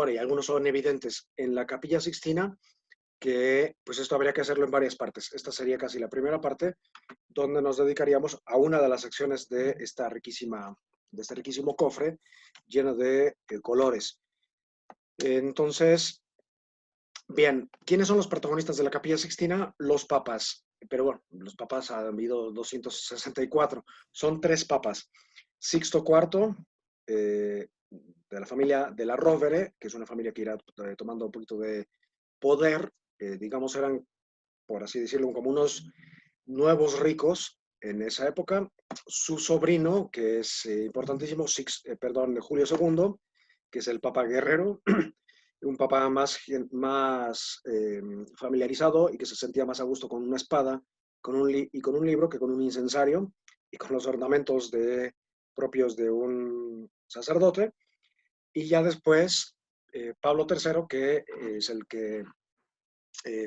bueno, y algunos son evidentes en la Capilla Sixtina, que pues esto habría que hacerlo en varias partes. Esta sería casi la primera parte, donde nos dedicaríamos a una de las secciones de este riquísimo cofre lleno de colores. Entonces, bien, ¿quiénes son los protagonistas de la Capilla Sixtina? Los papas. Pero bueno, los papas han habido 264. Son tres papas. Sixto IV, de la familia de la Rovere, que es una familia que irá tomando un poquito de poder. Digamos, eran, por así decirlo, como unos nuevos ricos en esa época. Su sobrino, que es importantísimo, Julio II, que es el papa guerrero, un papa más familiarizado y que se sentía más a gusto con una espada y con un libro que con un incensario y con los ornamentos propios de un sacerdote. Y ya después, Pablo III, que es el que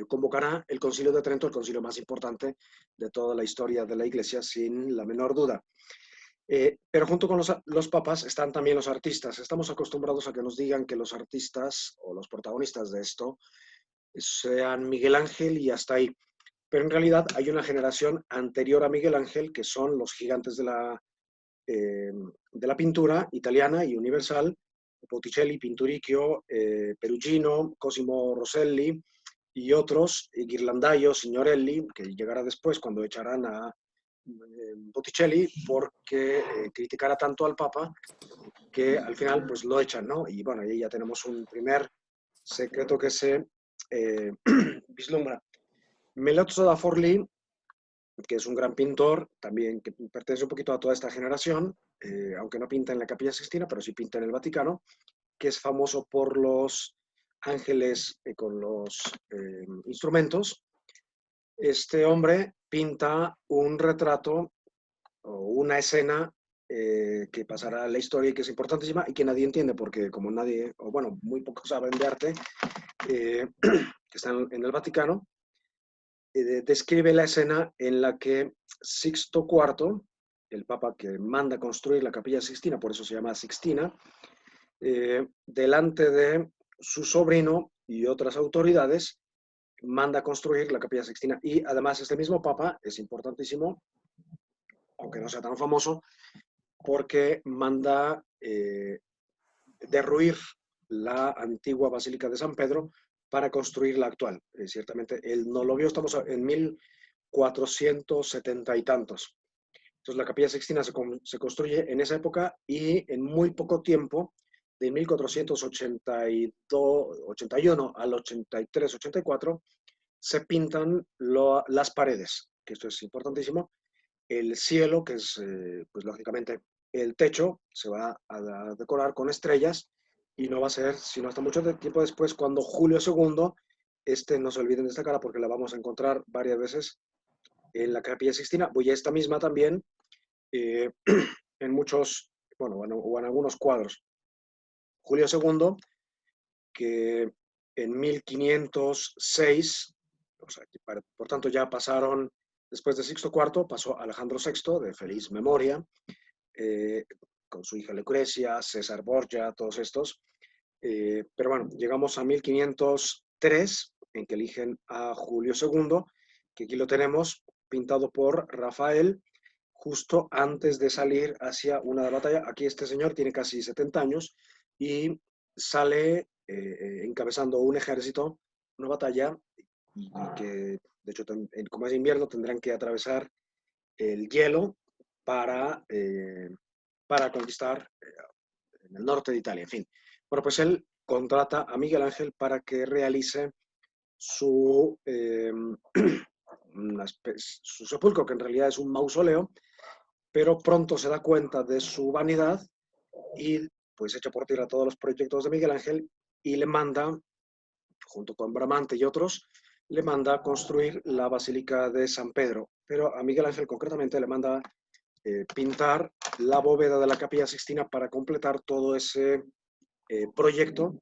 convocará el Concilio de Trento, el concilio más importante de toda la historia de la Iglesia, sin la menor duda. Pero junto con los papas están también los artistas. Estamos acostumbrados a que nos digan que los artistas o los protagonistas de esto sean Miguel Ángel y hasta ahí. Pero en realidad hay una generación anterior a Miguel Ángel que son los gigantes de la pintura italiana y universal: Botticelli, Pinturicchio, Perugino, Cosimo Rosselli y otros, Ghirlandaio, Signorelli, que llegará después cuando echarán a Botticelli porque criticara tanto al Papa que al final pues lo echan, ¿no? Y bueno, ahí ya tenemos un primer secreto que se vislumbra. Melozzo da Forlì, que es un gran pintor, también que pertenece un poquito a toda esta generación, aunque no pinta en la Capilla Sixtina, pero sí pinta en el Vaticano, que es famoso por los ángeles con los instrumentos. Este hombre pinta un retrato o una escena que pasará a la historia y que es importantísima y que nadie entiende porque como nadie, o bueno, muy pocos saben de arte, que están en el Vaticano, describe la escena en la que Sixto IV, el papa que manda construir la Capilla Sixtina, por eso se llama Sixtina, delante de su sobrino y otras autoridades, manda construir la Capilla Sixtina. Y además este mismo papa es importantísimo, aunque no sea tan famoso, porque manda derruir la antigua Basílica de San Pedro para construir la actual. Ciertamente él no lo vio, estamos en 1470 y tantos. Entonces la Capilla Sixtina se construye en esa época y en muy poco tiempo, de 1481 al 83-84, se pintan las paredes, que esto es importantísimo. El cielo, que es, pues lógicamente, el techo, se va a decorar con estrellas y no va a ser sino hasta mucho tiempo después cuando Julio II, no se olviden de esta cara porque la vamos a encontrar varias veces en la Capilla Sixtina, y esta misma también eh, en muchos, bueno, o en algunos cuadros. Julio II, que en 1506, o sea, por tanto ya pasaron, después de Sixto IV, pasó Alejandro VI, de feliz memoria, eh, con su hija Lucrecia, César Borgia, todos estos. Pero bueno, llegamos a 1503, en que eligen a Julio II, que aquí lo tenemos pintado por Rafael, justo antes de salir hacia una batalla. Aquí este señor tiene casi 70 años y sale encabezando un ejército, una batalla, y que de hecho, como es invierno, tendrán que atravesar el hielo para conquistar en el norte de Italia, en fin. Bueno, pues él contrata a Miguel Ángel para que realice su, su sepulcro, que en realidad es un mausoleo, pero pronto se da cuenta de su vanidad y pues echa por tierra todos los proyectos de Miguel Ángel y le manda, junto con Bramante y otros, le manda construir la Basílica de San Pedro. Pero a Miguel Ángel concretamente le manda pintar la bóveda de la Capilla Sixtina para completar todo ese proyecto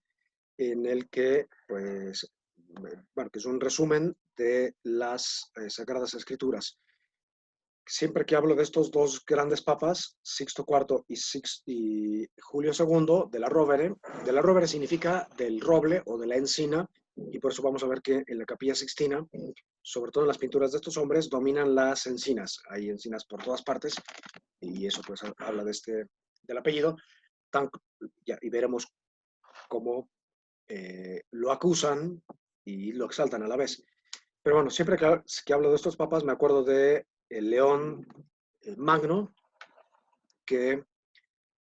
en el que, pues, bueno, que es un resumen de las Sagradas Escrituras. siempre que hablo de estos dos grandes papas, Sixto IV y Julio II, de la rovere significa del roble o de la encina, y por eso vamos a ver que en la Capilla Sixtina, sobre todo en las pinturas de estos hombres, dominan las encinas. Hay encinas por todas partes, y eso pues habla del apellido, tan, y veremos cómo lo acusan y lo exaltan a la vez. Pero bueno, siempre que hablo de estos papas me acuerdo de León Magno, que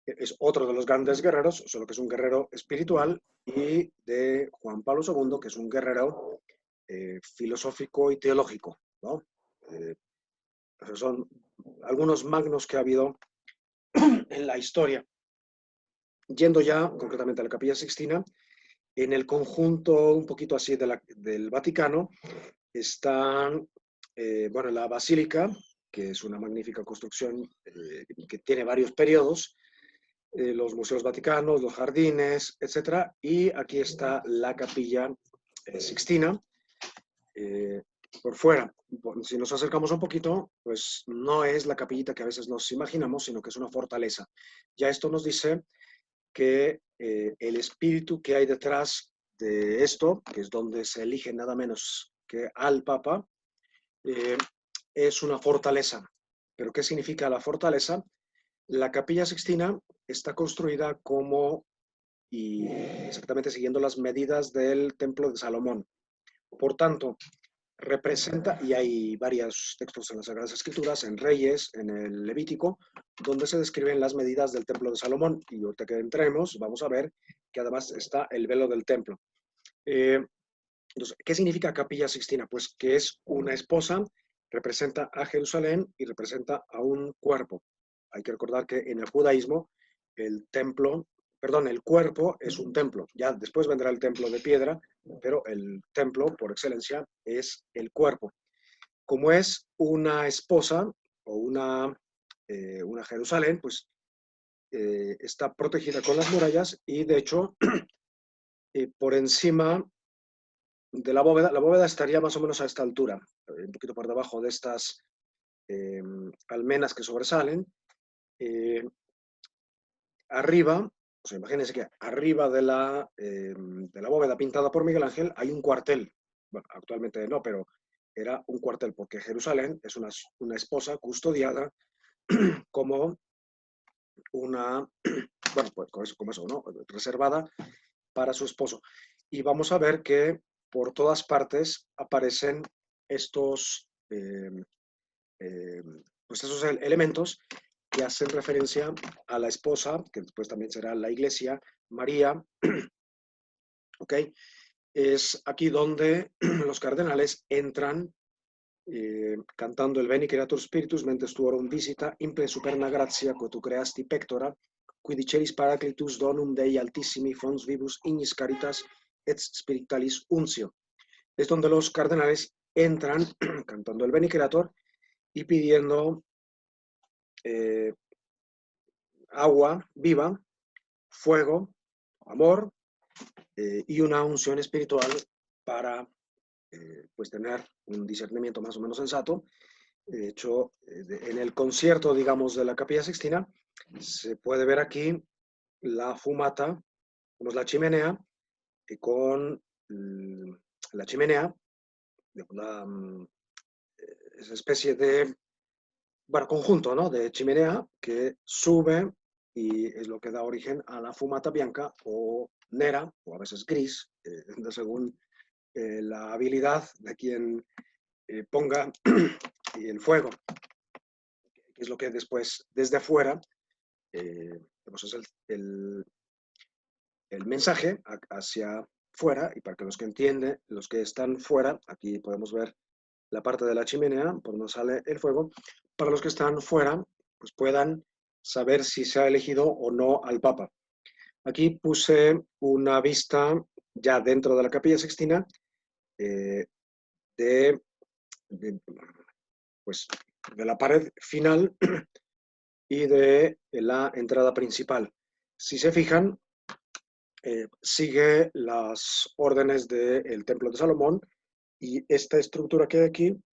es otro de los grandes guerreros, solo que es un guerrero espiritual, y de Juan Pablo II, que es un guerrero filosófico y teológico, ¿no? Son algunos magnos que ha habido en la historia. Yendo ya concretamente a la Capilla Sixtina, en el conjunto un poquito así del Vaticano están, bueno, la Basílica, que es una magnífica construcción que tiene varios periodos, los museos vaticanos, los jardines, etcétera. Y aquí está la Capilla Sixtina. eh, por fuera. Si nos acercamos un poquito, pues no es la capillita que a veces nos imaginamos, sino que es una fortaleza. Ya esto nos dice que el espíritu que hay detrás de esto, que es donde se elige nada menos que al Papa, eh, es una fortaleza. ¿Pero qué significa la fortaleza? La Capilla Sixtina está construida como, y exactamente siguiendo las medidas del Templo de Salomón. Por tanto, representa, y hay varios textos en las Sagradas Escrituras, en Reyes, en el Levítico, donde se describen las medidas del Templo de Salomón. Y ahorita que entremos, vamos a ver que además está el velo del templo. Entonces, ¿qué significa Capilla Sixtina? Pues que es una esposa, representa a Jerusalén y representa a un cuerpo. Hay que recordar que en el judaísmo el templo, perdón, el cuerpo es un templo. Ya después vendrá el templo de piedra, pero el templo por excelencia es el cuerpo. Como es una esposa o una Jerusalén, pues está protegida con las murallas y de hecho por encima de la bóveda estaría más o menos a esta altura, un poquito por debajo de estas almenas que sobresalen. Eh, Arriba, o sea, imagínense que arriba de la bóveda pintada por Miguel Ángel hay un cuartel. Bueno, actualmente no, pero era un cuartel, porque Jerusalén es una esposa custodiada como una, bueno, pues como eso, ¿no? Reservada para su esposo. Y vamos a ver que por todas partes aparecen estos, pues esos elementos que hacen referencia a la esposa, que después también será la iglesia, María, ¿ok? Es aquí donde los cardenales entran cantando el Veni Creator Spiritus, mentes tuorum visita, imple superna gratia, quo tu creasti pectora, qui diceris Paraclitus donum Dei altissimi fons vivus ignis caritas et spiritualis untio. Es donde los cardenales entran cantando el Veni Creator y pidiendo agua viva, fuego, amor y una unción espiritual para pues tener un discernimiento más o menos sensato. De hecho, en el concierto, digamos, de la Capilla Sixtina, se puede ver aquí la fumata, como es la chimenea, y con la chimenea, una esa especie de, bueno, conjunto, ¿no? De chimenea que sube y es lo que da origen a la fumata bianca o nera, o a veces gris, según la habilidad de quien ponga el fuego, que es lo que después, desde afuera, pues es el mensaje hacia fuera, y para que los que entienden, los que están fuera, aquí podemos ver la parte de la chimenea por donde sale el fuego, para los que están fuera, pues puedan saber si se ha elegido o no al Papa. Aquí puse una vista ya dentro de la Capilla Sixtina eh, de, de, pues, de la pared final y de la entrada principal. Si se fijan, sigue las órdenes del Templo de Salomón y esta estructura que hay aquí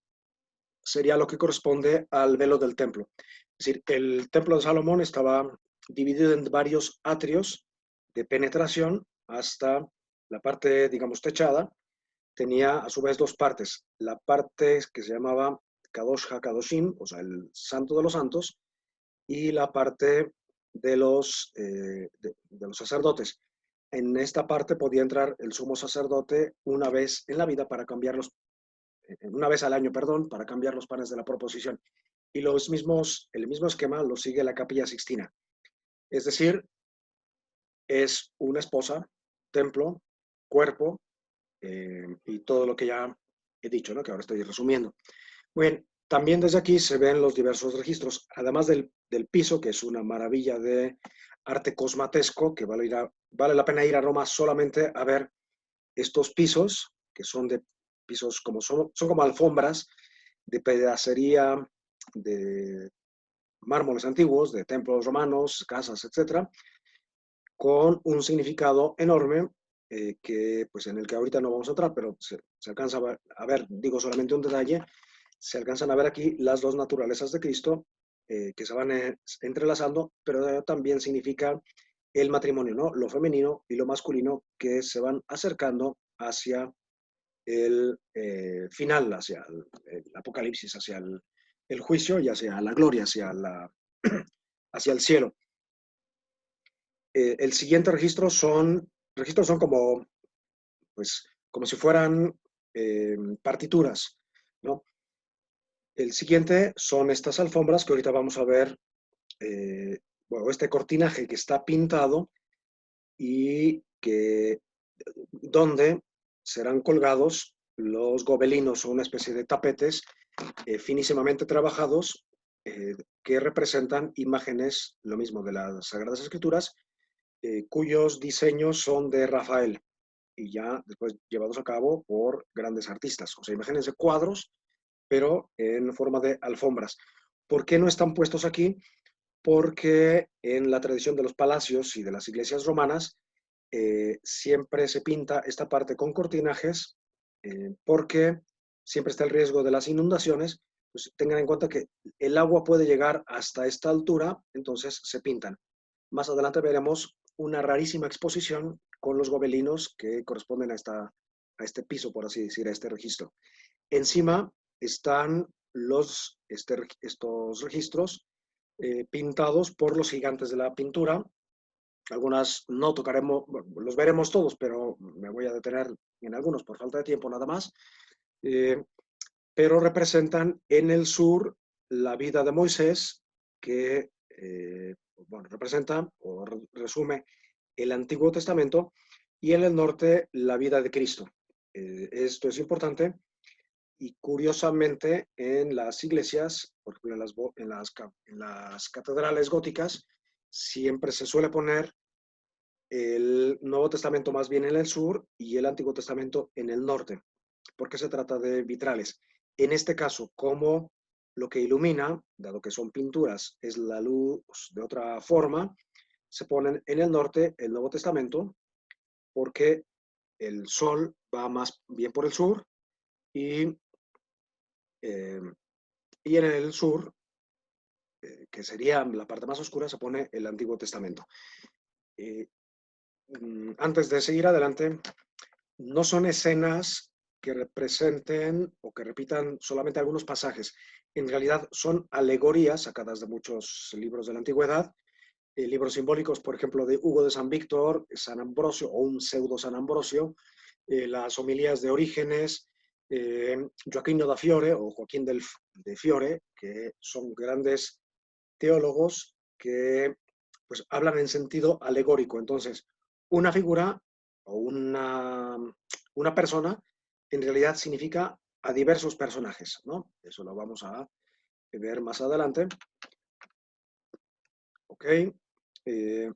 sería lo que corresponde al velo del templo. Es decir, el templo de Salomón estaba dividido en varios atrios de penetración hasta la parte, digamos, techada. Tenía a su vez dos partes. La parte que se llamaba Kadosh HaKadoshim, o sea, el Santo de los Santos, y la parte de los sacerdotes. En esta parte podía entrar el sumo sacerdote una vez en la vida para cambiar una vez al año, perdón, para cambiar los panes de la proposición. Y el mismo esquema lo sigue la Capilla Sixtina. Es decir, es una esposa, templo, cuerpo, y todo lo que ya he dicho, ¿no? Que ahora estoy resumiendo. Muy bien, también desde aquí se ven los diversos registros, además del piso, que es una maravilla de arte cosmatesco, que vale la pena ir a Roma solamente a ver estos pisos, que son de pisos como son como alfombras de pedacería, de mármoles antiguos, de templos romanos, casas, etcétera, con un significado enorme que, pues, en el que ahorita no vamos a entrar, pero se alcanza a ver, digo solamente un detalle, se alcanzan a ver aquí las dos naturalezas de Cristo que se van entrelazando, pero también significa el matrimonio, ¿no? Lo femenino y lo masculino que se van acercando hacia el final, hacia el apocalipsis, hacia el juicio y hacia la gloria, hacia el cielo. El siguiente registros son como, pues, como si fueran partituras, ¿no? El siguiente son estas alfombras que ahorita vamos a ver, bueno, este cortinaje que está pintado y que donde serán colgados los gobelinos o una especie de tapetes finísimamente trabajados que representan imágenes, lo mismo de las Sagradas Escrituras, cuyos diseños son de Rafael y ya después llevados a cabo por grandes artistas. O sea, imagínense cuadros, pero en forma de alfombras. ¿Por qué no están puestos aquí? Porque en la tradición de los palacios y de las iglesias romanas siempre se pinta esta parte con cortinajes porque siempre está el riesgo de las inundaciones. Pues tengan en cuenta que el agua puede llegar hasta esta altura, entonces se pintan. Más adelante veremos una rarísima exposición con los gobelinos que corresponden a este piso, por así decir, a este registro. Encima están estos registros pintados por los gigantes de la pintura. Algunas no tocaremos, bueno, los veremos todos, pero me voy a detener en algunos por falta de tiempo nada más. Eh, pero representan en el sur la vida de Moisés, que bueno, representa o resume el Antiguo Testamento, y en el norte la vida de Cristo. Esto es importante y curiosamente en las iglesias, por ejemplo en las catedrales góticas, siempre se suele poner el Nuevo Testamento más bien en el sur y el Antiguo Testamento en el norte, porque se trata de vitrales. En este caso, como lo que ilumina, dado que son pinturas, es la luz de otra forma, se ponen en el norte el Nuevo Testamento, porque el sol va más bien por el sur y, eh, y en el sur, que sería la parte más oscura, se pone el Antiguo Testamento. Eh, Antes de seguir adelante, no son escenas que representen o que repitan solamente algunos pasajes. En realidad son alegorías sacadas de muchos libros de la antigüedad, libros simbólicos, por ejemplo, de Hugo de San Víctor, San Ambrosio o un pseudo San Ambrosio, las homilías de Orígenes, Joaquino da Fiore o Joaquín de Fiore, que son grandes teólogos que, pues, hablan en sentido alegórico. Entonces, una figura o una persona en realidad significa a diversos personajes, ¿no? Eso lo vamos a ver más adelante. Ok. Eh,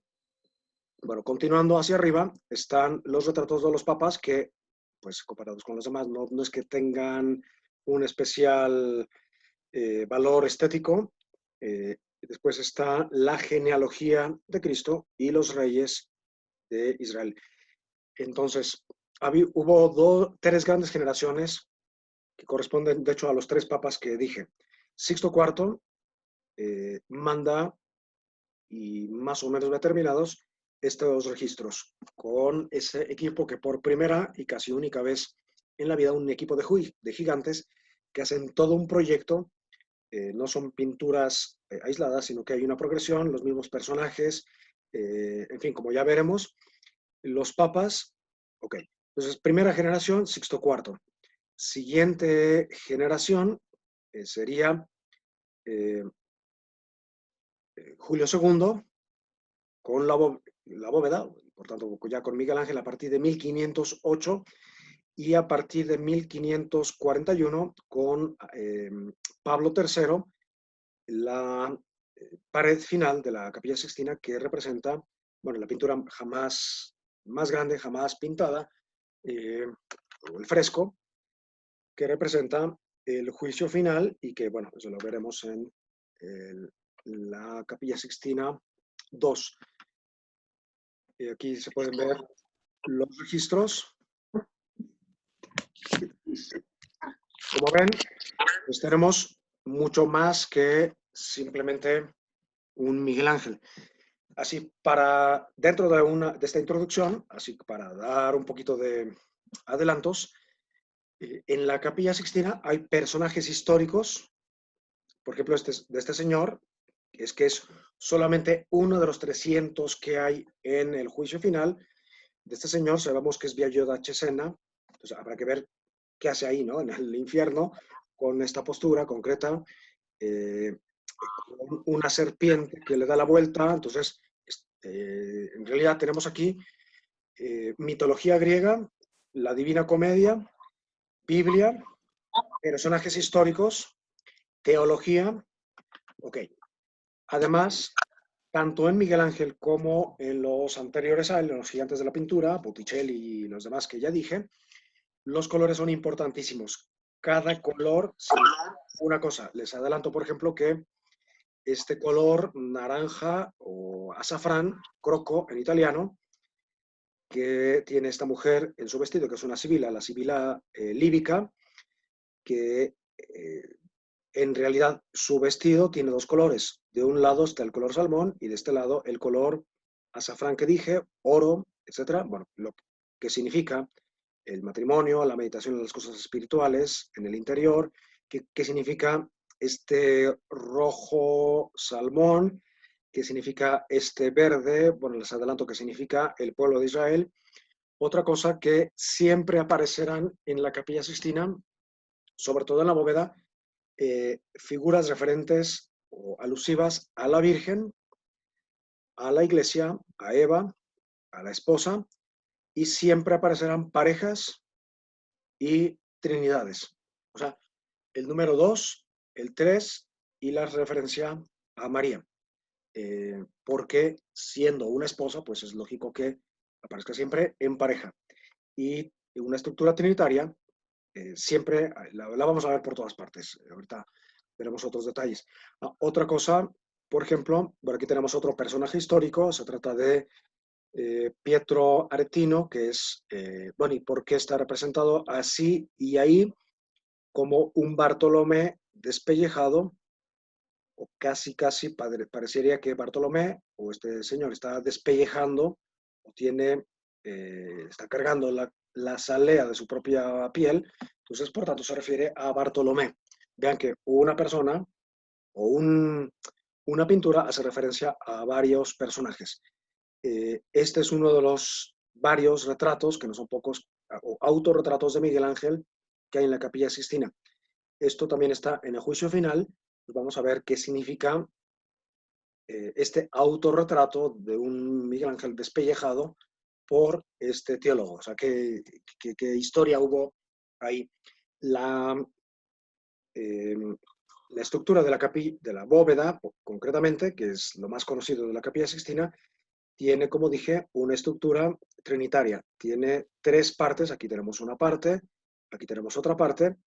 bueno, continuando hacia arriba, están los retratos de los papas que, pues, comparados con los demás, no es que tengan un especial valor estético. Después está la genealogía de Cristo y los reyes de Israel. Entonces, hubo tres grandes generaciones que corresponden, de hecho, a los tres papas que dije. Sixto IV manda, y más o menos determinados, estos registros con ese equipo que por primera y casi única vez en la vida, un equipo de gigantes que hacen todo un proyecto. No son pinturas aisladas, sino que hay una progresión, los mismos personajes, en fin, como ya veremos, los papas, ok. Entonces, primera generación, Sixto IV. Siguiente generación sería eh, Julio II con la bóveda, por tanto, ya con Miguel Ángel a partir de 1508 y a partir de 1541 con Pablo III, la pared final de la Capilla Sixtina que representa, bueno, la pintura jamás más grande, jamás pintada, o el fresco, que representa el juicio final y que, bueno, eso lo veremos en la Capilla Sixtina II. Aquí se pueden ver los registros. Como ven, pues tenemos mucho más que simplemente un Miguel Ángel. Así, dentro de esta introducción, así para dar un poquito de adelantos, en la Capilla Sixtina hay personajes históricos, por ejemplo, de este señor, que es solamente uno de los 300 que hay en el juicio final. De este señor sabemos que es Biagio da Cesena, entonces habrá que ver qué hace ahí, ¿no? En el infierno, con esta postura concreta, con una serpiente que le da la vuelta. Entonces, en realidad tenemos aquí mitología griega, la Divina Comedia, Biblia, personajes históricos, teología. Ok. Además, tanto en Miguel Ángel como en los anteriores a él, en los gigantes de la pintura, Botticelli y los demás que ya dije, los colores son importantísimos. Cada color significa una cosa. Les adelanto, por ejemplo, que este color naranja o azafrán, croco en italiano, que tiene esta mujer en su vestido, que es una sibila, la sibila líbica, que en realidad su vestido tiene dos colores. De un lado está el color salmón y de este lado el color azafrán que dije, oro, etcétera. Bueno, lo que significa el matrimonio, la meditación en las cosas espirituales, en el interior, que significa este rojo salmón, que significa este verde, bueno, les adelanto que significa el pueblo de Israel. Otra cosa que siempre aparecerán en la Capilla Sixtina, sobre todo en la bóveda, figuras referentes o alusivas a la Virgen, a la Iglesia, a Eva, a la esposa, y siempre aparecerán parejas y trinidades. O sea, el número 2, el 3 y la referencia a María. Porque siendo una esposa, pues es lógico que aparezca siempre en pareja. Y una estructura trinitaria siempre la vamos a ver por todas partes. Ahorita veremos otros detalles. Otra cosa, por ejemplo, por aquí tenemos otro personaje histórico, se trata de Pietro Aretino, que es, bueno, ¿y por qué está representado así y ahí? Como un Bartolomé despellejado, o casi parecería que Bartolomé o este señor está despellejando o está cargando la salea de su propia piel, entonces por tanto se refiere a Bartolomé. Vean que una persona o una pintura hace referencia a varios personajes. Este es uno de los varios retratos, que no son pocos, o autorretratos de Miguel Ángel que hay en la Capilla Sixtina. Esto también está en el juicio final. Pues vamos a ver qué significa este autorretrato de un Miguel Ángel despellejado por este teólogo. O sea, qué historia hubo ahí. La, eh, la estructura de la bóveda, concretamente, que es lo más conocido de la Capilla Sixtina, tiene, como dije, una estructura trinitaria. Tiene tres partes. Aquí tenemos una parte, aquí tenemos otra parte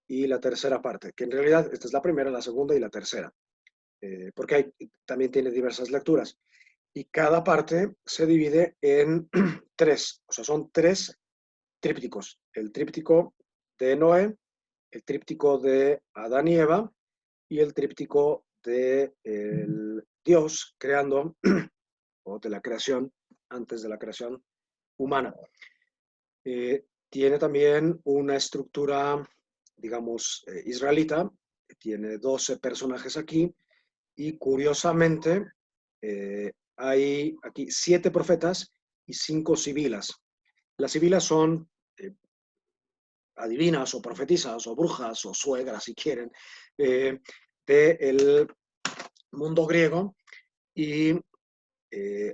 y la tercera parte, que en realidad esta es la primera, la segunda y la tercera, porque también tiene diversas lecturas. Y cada parte se divide en tres, o sea, son tres trípticos. El tríptico de Noé, el tríptico de Adán y Eva y el tríptico de el Dios creando, o de la creación, antes de la creación humana. Tiene también una estructura, digamos, israelita, tiene 12 personajes aquí, y curiosamente hay aquí 7 profetas y 5 sibilas. Las sibilas son adivinas o profetisas o brujas o suegras, si quieren, del mundo griego, y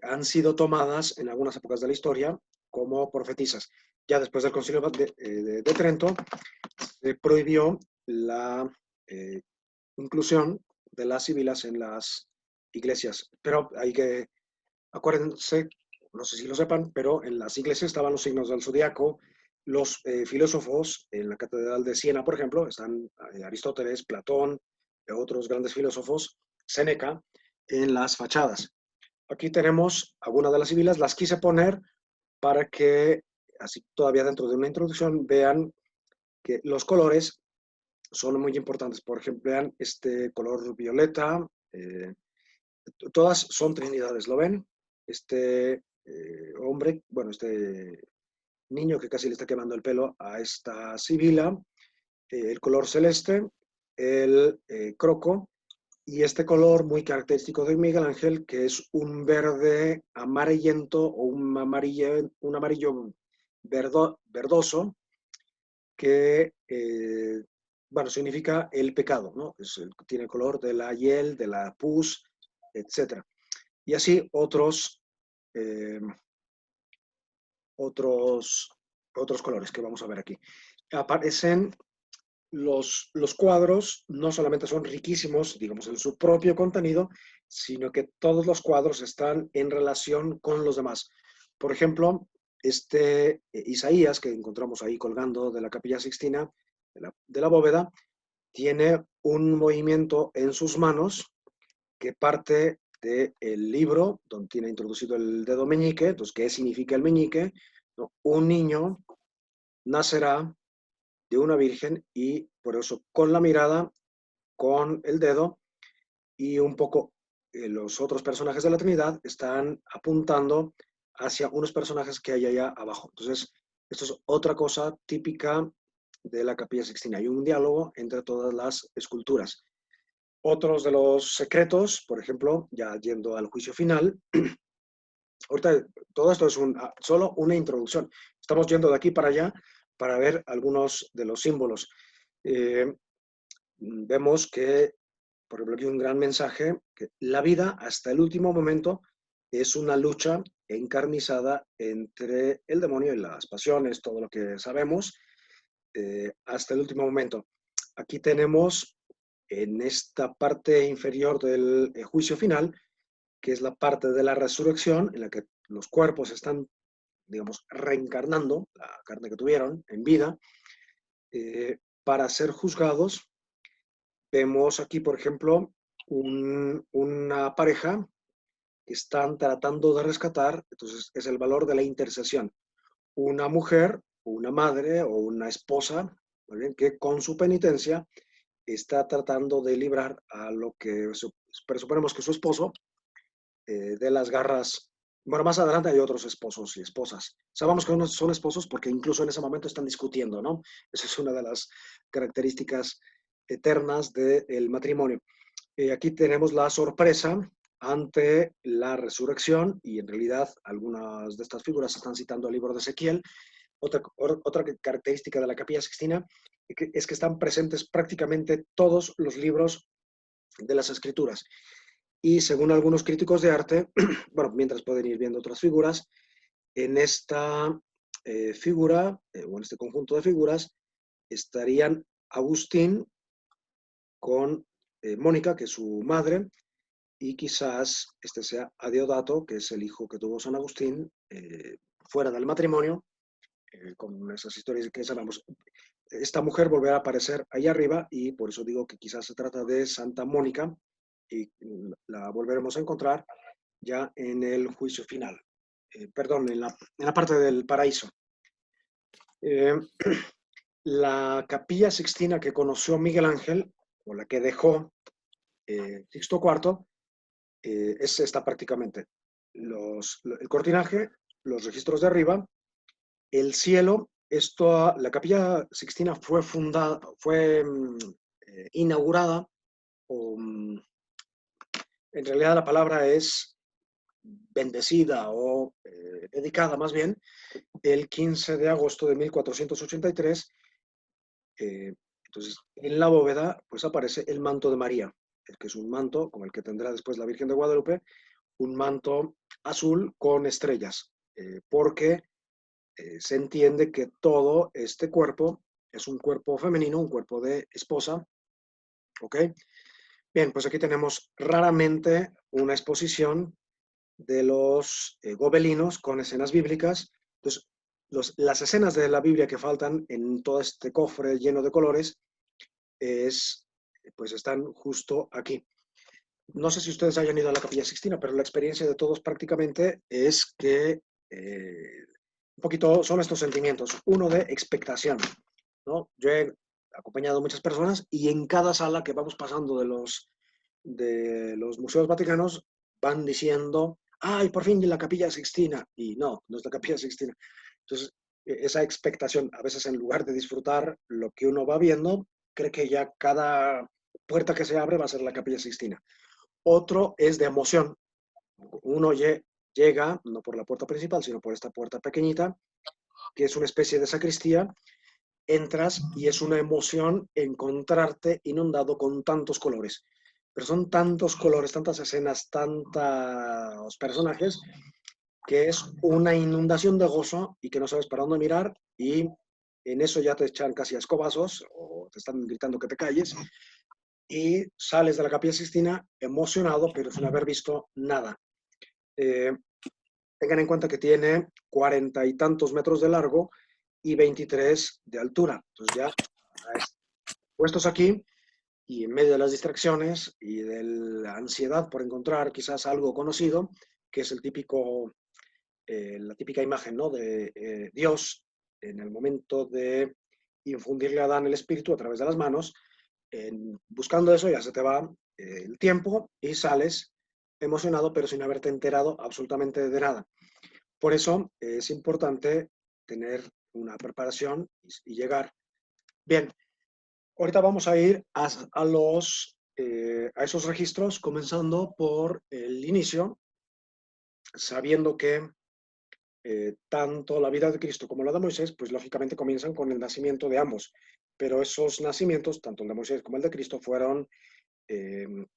han sido tomadas en algunas épocas de la historia como profetisas. Ya después del Concilio de Trento se prohibió la inclusión de las sibilas en las iglesias, pero hay que, acuérdense, no sé si lo sepan, pero en las iglesias estaban los signos del zodiaco. Los filósofos en la Catedral de Siena, por ejemplo, están Aristóteles, Platón, otros grandes filósofos, Séneca, en las fachadas. Aquí tenemos algunas de las sibilas, las quise poner para que, así todavía dentro de una introducción, vean que los colores son muy importantes. Por ejemplo, vean este color violeta, todas son trinidades, ¿lo ven? Este hombre, bueno, este niño que casi le está quemando el pelo a esta sibila, el color celeste, el croco, y este color muy característico de Miguel Ángel, que es un verde amarillento o un amarillo verdoso, que, bueno, significa el pecado, ¿no? Tiene el color de la hiel, de la pus, etc. Y así eh, otros, otros colores que vamos a ver aquí. Aparecen los cuadros, no solamente son riquísimos, digamos, en su propio contenido, sino que todos los cuadros están en relación con los demás. Por ejemplo, este Isaías que encontramos ahí colgando de la Capilla Sixtina, de la bóveda, tiene un movimiento en sus manos que parte del libro donde tiene introducido el dedo meñique. Entonces, ¿qué significa el meñique? ¿No? Un niño nacerá de una virgen, y por eso con la mirada, con el dedo, y un poco los otros personajes de la Trinidad están apuntando hacia unos personajes que hay allá abajo. Entonces, esto es otra cosa típica de la Capilla Sixtina. Hay un diálogo entre todas las esculturas. Otros de los secretos, por ejemplo, ya yendo al juicio final, ahorita todo esto es solo una introducción. Estamos yendo de aquí para allá para ver algunos de los símbolos. Vemos que, por ejemplo, aquí un gran mensaje, que la vida hasta el último momento es una lucha encarnizada entre el demonio y las pasiones, todo lo que sabemos, hasta el último momento. Aquí tenemos en esta parte inferior del juicio final, que es la parte de la resurrección, en la que los cuerpos están, digamos, reencarnando la carne que tuvieron en vida, para ser juzgados. Vemos aquí, por ejemplo, una pareja que están tratando de rescatar, entonces es el valor de la intercesión. Una mujer, una madre o una esposa, ¿muy bien?, que con su penitencia está tratando de librar a lo que presuponemos que su esposo, de las garras. Bueno, más adelante hay otros esposos y esposas. Sabemos que unos son esposos porque incluso en ese momento están discutiendo, ¿no? Esa es una de las características eternas del matrimonio. Aquí tenemos la sorpresa ante la resurrección, y en realidad algunas de estas figuras están citando el libro de Ezequiel. Otra característica de la Capilla Sixtina es que están presentes prácticamente todos los libros de las Escrituras. Y según algunos críticos de arte, bueno, mientras pueden ir viendo otras figuras, en esta figura, o en este conjunto de figuras, estarían Agustín con Mónica, que es su madre, y quizás este sea Adeodato, que es el hijo que tuvo San Agustín, fuera del matrimonio, con esas historias que sabemos. Esta mujer volverá a aparecer ahí arriba, y por eso digo que quizás se trata de Santa Mónica, y la volveremos a encontrar ya en el juicio final. Perdón, en la parte del paraíso. Eh, La Capilla Sixtina que conoció Miguel Ángel, o la que dejó Sixto IV, es esta prácticamente. El cortinaje, los registros de arriba, el cielo. La Capilla Sixtina fue inaugurada, o en realidad la palabra es bendecida o dedicada más bien, el 15 de agosto de 1483. Entonces, en la bóveda pues aparece el manto de María, que es un manto como el que tendrá después la Virgen de Guadalupe, un manto azul con estrellas, porque se entiende que todo este cuerpo es un cuerpo femenino, un cuerpo de esposa, ¿ok? Bien, pues aquí tenemos raramente una exposición de los gobelinos con escenas bíblicas. Entonces, las escenas de la Biblia que faltan en todo este cofre lleno de colores pues están justo aquí. No sé si ustedes hayan ido a la Capilla Sixtina, pero la experiencia de todos prácticamente es que un poquito son estos sentimientos. Uno de expectación, ¿no? Yo he acompañado a muchas personas y en cada sala que vamos pasando de los museos vaticanos van diciendo, ¡ay, por fin la Capilla Sixtina! Y no, no es la Capilla Sixtina. Entonces, esa expectación, a veces en lugar de disfrutar lo que uno va viendo, cree que ya cada puerta que se abre va a ser la Capilla Sixtina. Otro es de emoción. Uno llega, no por la puerta principal, sino por esta puerta pequeñita, que es una especie de sacristía. Entras y es una emoción encontrarte inundado con tantos colores. Pero son tantos colores, tantas escenas, tantos personajes, que es una inundación de gozo y que no sabes para dónde mirar, y en eso ya te echan casi a escobazos o te están gritando que te calles, y sales de la Capilla Sixtina emocionado, pero sin haber visto nada. Eh, Tengan en cuenta que tiene 40 y tantos metros de largo y 23 de altura. Entonces ya puestos aquí y en medio de las distracciones y de la ansiedad por encontrar quizás algo conocido, que es la típica imagen, ¿no?, de Dios en el momento de infundirle a Adán el espíritu a través de las manos. Buscando eso ya se te va el tiempo y sales emocionado, pero sin haberte enterado absolutamente de nada. Por eso es importante tener una preparación y llegar. Bien, ahorita vamos a ir a esos registros, comenzando por el inicio, sabiendo que tanto la vida de Cristo como la de Moisés, pues lógicamente comienzan con el nacimiento de ambos, pero esos nacimientos, tanto el de Moisés como el de Cristo, fueron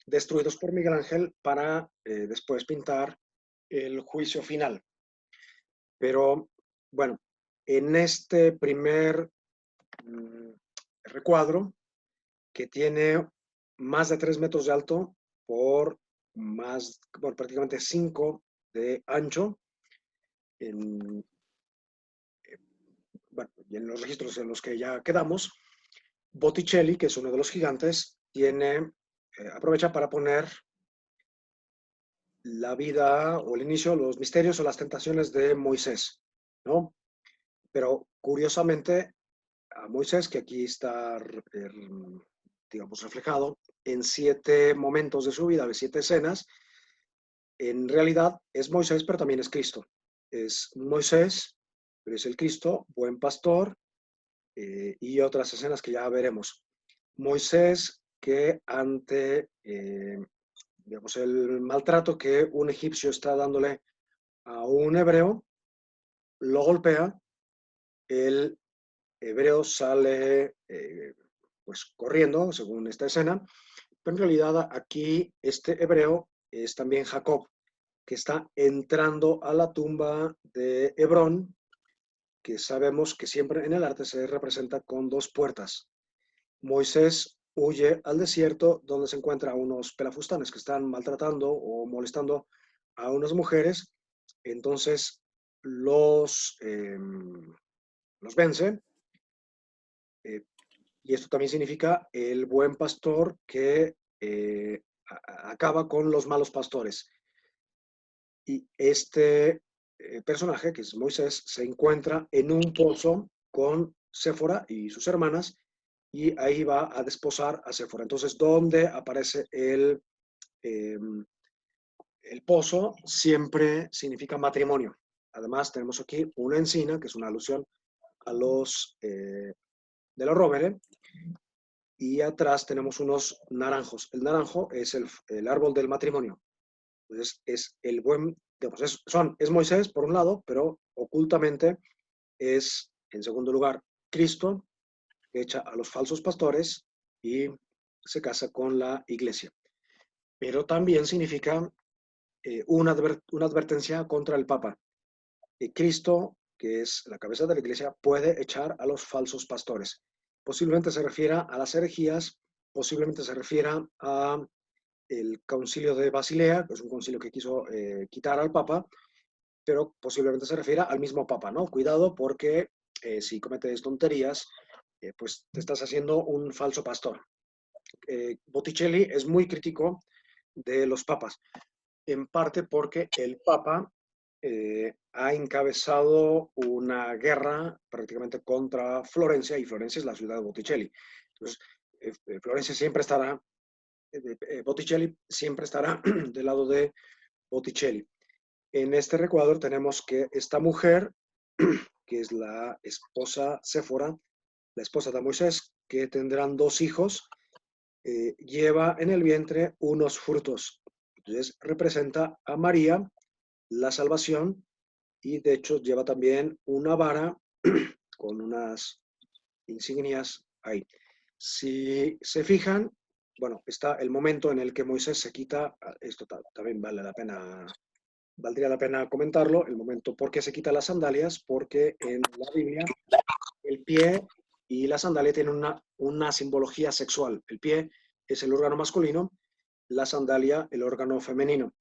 destruidos por Miguel Ángel para después pintar el juicio final. Pero bueno, en este primer recuadro, que tiene más de 3 metros de alto por prácticamente 5 de ancho, en, bueno, y en los registros en los que ya quedamos, Botticelli, que es uno de los gigantes, aprovecha para poner la vida o el inicio, los misterios o las tentaciones de Moisés, ¿no? Pero curiosamente, a Moisés, que aquí está, digamos, reflejado en 7 momentos de su vida, de 7 escenas, en realidad es Moisés, pero también es Cristo. Es Moisés, pero es el Cristo, buen pastor, y otras escenas que ya veremos. Moisés, que ante digamos, el maltrato que un egipcio está dándole a un hebreo, lo golpea, el hebreo sale pues corriendo, según esta escena, pero en realidad aquí este hebreo es también Jacob, que está entrando a la tumba de Hebrón, que sabemos que siempre en el arte se representa con 2 puertas. Moisés huye al desierto, donde se encuentra a unos pelafustanes que están maltratando o molestando a unas mujeres. Entonces los vence, eh, y esto también significa el buen pastor que acaba con los malos pastores. Y este personaje, que es Moisés, se encuentra en un pozo con Séfora y sus hermanas, y ahí va a desposar a Séfora. Entonces, ¿dónde aparece el pozo? Siempre significa matrimonio. Además, tenemos aquí una encina, que es una alusión a los de los Rómenes, y atrás tenemos unos naranjos. El naranjo es el árbol del matrimonio. Entonces, es el buen, digamos, es Moisés por un lado, pero ocultamente es, en segundo lugar, Cristo, que echa a los falsos pastores y se casa con la iglesia. Pero también significa una advertencia contra el Papa. Cristo, que es la cabeza de la iglesia, puede echar a los falsos pastores. Posiblemente se refiera a las herejías, posiblemente se refiera a el concilio de Basilea, que es un concilio que quiso quitar al Papa, pero posiblemente se refiera al mismo Papa, ¿no? Cuidado porque si cometes tonterías, pues te estás haciendo un falso pastor. Botticelli es muy crítico de los papas, en parte porque el Papa ha encabezado una guerra prácticamente contra Florencia, y Florencia es la ciudad de Botticelli. Entonces, Florencia siempre estará, Botticelli siempre estará del lado de Botticelli. En este recuadro tenemos que esta mujer, que es la esposa Séfora, la esposa de Moisés, que tendrán 2 hijos, lleva en el vientre unos frutos. Entonces representa a María, la salvación, y de hecho lleva también una vara con unas insignias ahí. Si se fijan, bueno, está el momento en el que Moisés se quita, esto también valdría la pena comentarlo, el momento por qué se quita las sandalias, porque en la Biblia el pie y la sandalia tienen una simbología sexual. El pie es el órgano masculino, la sandalia el órgano femenino.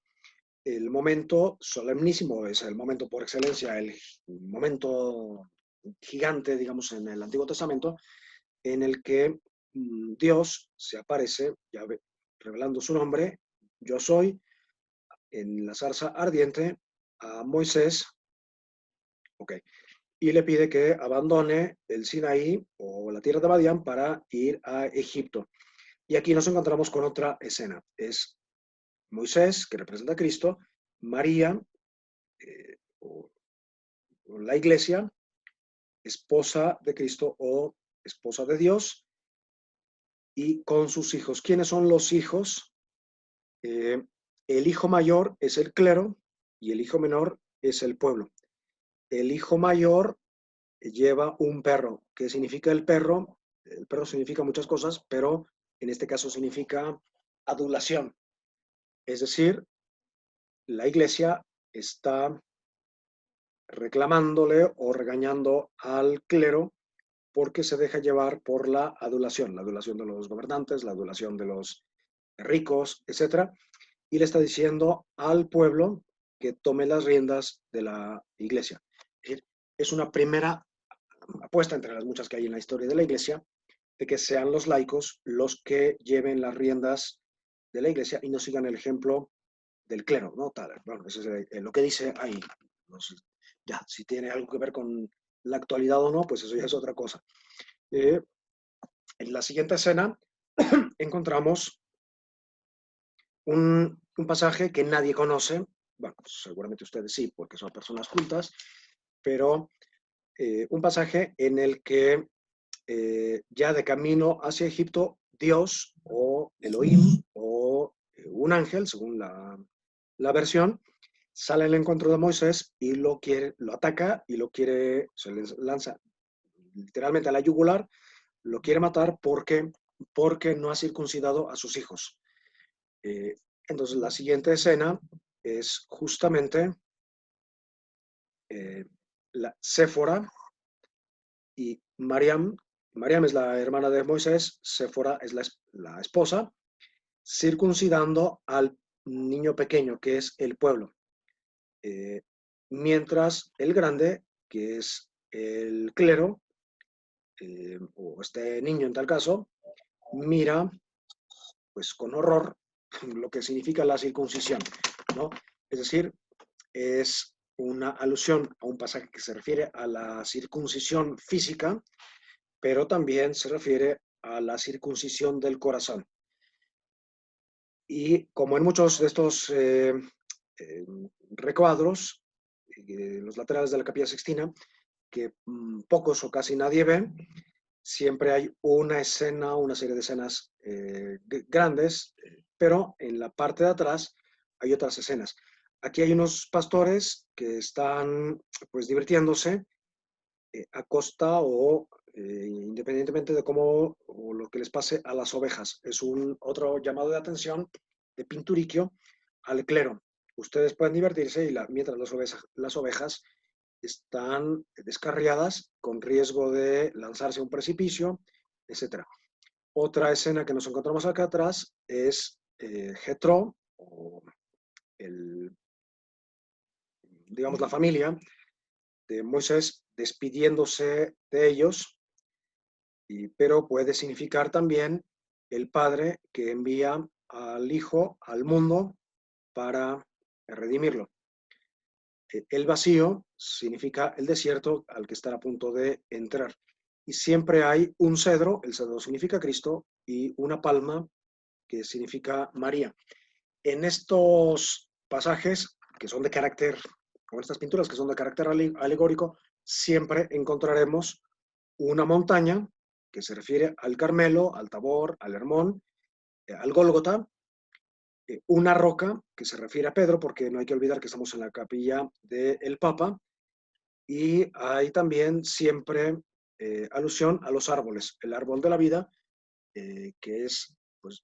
El momento solemnísimo es el momento por excelencia, el momento gigante, digamos, en el Antiguo Testamento, en el que Dios se aparece, ya revelando su nombre, yo soy, en la zarza ardiente, a Moisés, ok, y le pide que abandone el Sinaí o la tierra de Madián para ir a Egipto. Y aquí nos encontramos con otra escena. Es Moisés, que representa a Cristo, María, o la iglesia, esposa de Cristo o esposa de Dios, y con sus hijos. ¿Quiénes son los hijos? El hijo mayor es el clero y el hijo menor es el pueblo. El hijo mayor lleva un perro. ¿Qué significa el perro? El perro significa muchas cosas, pero en este caso significa adulación. Es decir, la iglesia está reclamándole o regañando al clero porque se deja llevar por la adulación de los gobernantes, la adulación de los ricos, etcétera, y le está diciendo al pueblo que tome las riendas de la iglesia. Es una primera apuesta, entre las muchas que hay en la historia de la iglesia, de que sean los laicos los que lleven las riendas de la iglesia y no sigan el ejemplo del clero, ¿no? Bueno, eso es lo que dice ahí. No sé, ya, si tiene algo que ver con la actualidad o no, pues eso ya es otra cosa. En la siguiente escena encontramos un pasaje que nadie conoce, bueno, seguramente ustedes sí, porque son personas cultas, pero un pasaje en el que ya de camino hacia Egipto, Dios o Elohim o un ángel, según la versión, sale al encuentro de Moisés y lo ataca y se le lanza literalmente a la yugular, lo quiere matar porque no ha circuncidado a sus hijos. Entonces la siguiente escena es justamente la Séfora y Mariam. Mariam es la hermana de Moisés, Séfora es la esposa, circuncidando al niño pequeño, que es el pueblo. Mientras el grande, que es el clero, o este niño en tal caso, mira pues con horror lo que significa la circuncisión, ¿no? Es decir, es una alusión a un pasaje que se refiere a la circuncisión física, pero también se refiere a la circuncisión del corazón. Y como en muchos de estos eh, recuadros, los laterales de la Capilla Sixtina, que pocos o casi nadie ve, siempre hay una escena, una serie de escenas grandes, pero en la parte de atrás hay otras escenas. Aquí hay unos pastores que están pues divirtiéndose a costa o independientemente de cómo o lo que les pase a las ovejas. Es un otro llamado de atención de Pinturiquio al clero. Ustedes pueden divertirse y mientras las ovejas están descarriadas con riesgo de lanzarse a un precipicio, etcétera. Otra escena que nos encontramos acá atrás es Jetro, o el, digamos la familia de Moisés despidiéndose de ellos, pero puede significar también el padre que envía al hijo al mundo para redimirlo. El vacío significa el desierto al que está a punto de entrar. Y siempre hay un cedro, el cedro significa Cristo, y una palma que significa María. En estos pasajes, que son de carácter, con estas pinturas que son de carácter alegórico, siempre encontraremos una montaña que se refiere al Carmelo, al Tabor, al Hermón, al Gólgota, una roca que se refiere a Pedro, porque no hay que olvidar que estamos en la capilla del Papa, y hay también siempre alusión a los árboles, el árbol de la vida, que es pues,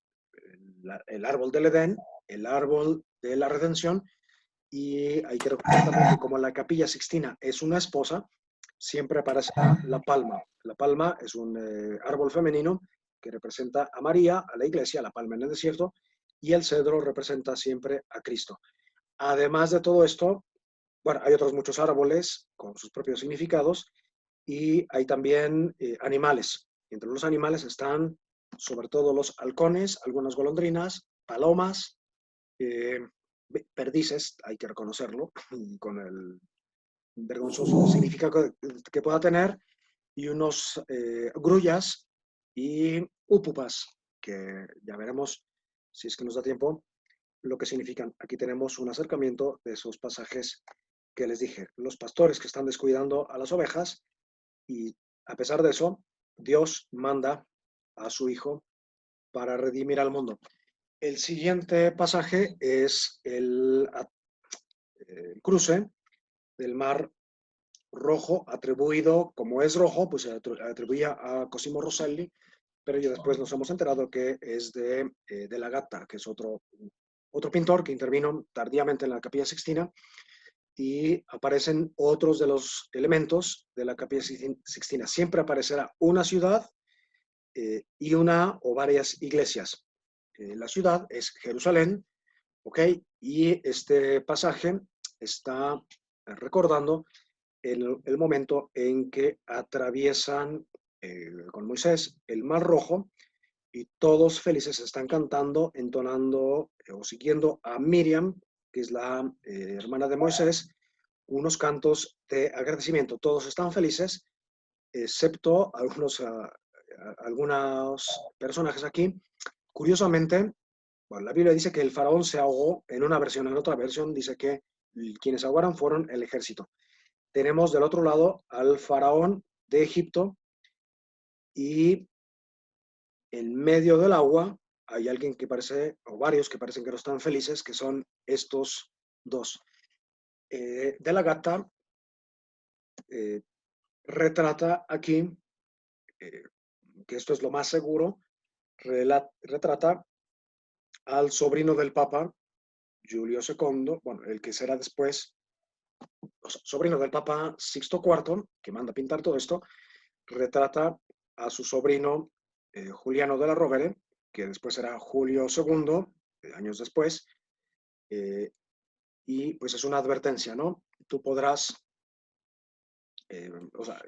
el árbol del Edén, el árbol de la redención, y hay que recordar también que como la capilla Sixtina es una esposa, siempre aparecerá la palma. La palma es un árbol femenino que representa a María, a la iglesia, la palma en el desierto, y el cedro representa siempre a Cristo. Además de todo esto, bueno, hay otros muchos árboles con sus propios significados y hay también animales. Entre los animales están sobre todo los halcones, algunas golondrinas, palomas, eh, perdices, hay que reconocerlo, con el vergonzoso significado que pueda tener, y unos grullas y upupas, que ya veremos, si es que nos da tiempo, lo que significan. Aquí tenemos un acercamiento de esos pasajes que les dije. Los pastores que están descuidando a las ovejas y a pesar de eso, Dios manda a su Hijo para redimir al mundo. El siguiente pasaje es el cruce del Mar Rojo, atribuido, como es rojo, pues se atribuía a Cosimo Rosselli, pero ya después nos hemos enterado que es de la Gatta, que es otro pintor que intervino tardíamente en la Capilla Sixtina, y aparecen otros de los elementos de la Capilla Sixtina. Siempre aparecerá una ciudad y una o varias iglesias. La ciudad es Jerusalén, ¿ok? Y este pasaje está recordando el momento en que atraviesan con Moisés el Mar Rojo y todos felices están cantando, entonando o siguiendo a Miriam, que es la hermana de Moisés, unos cantos de agradecimiento. Todos están felices, excepto algunos personajes aquí. Curiosamente, bueno, la Biblia dice que el faraón se ahogó en una versión, en otra versión dice que quienes ahogaron fueron el ejército. Tenemos del otro lado al faraón de Egipto y en medio del agua hay alguien que parece, o varios que parecen que no están felices, que son estos dos. De la Gata eh, retrata aquí, eh, que esto es lo más seguro, retrata al sobrino del Papa, Julio II, bueno, el que será después, o sea, sobrino del Papa Sixto IV, que manda a pintar todo esto, retrata a su sobrino Juliano de la Rovere, que después será Julio II, años después, y pues es una advertencia, ¿no? Tú podrás, o sea,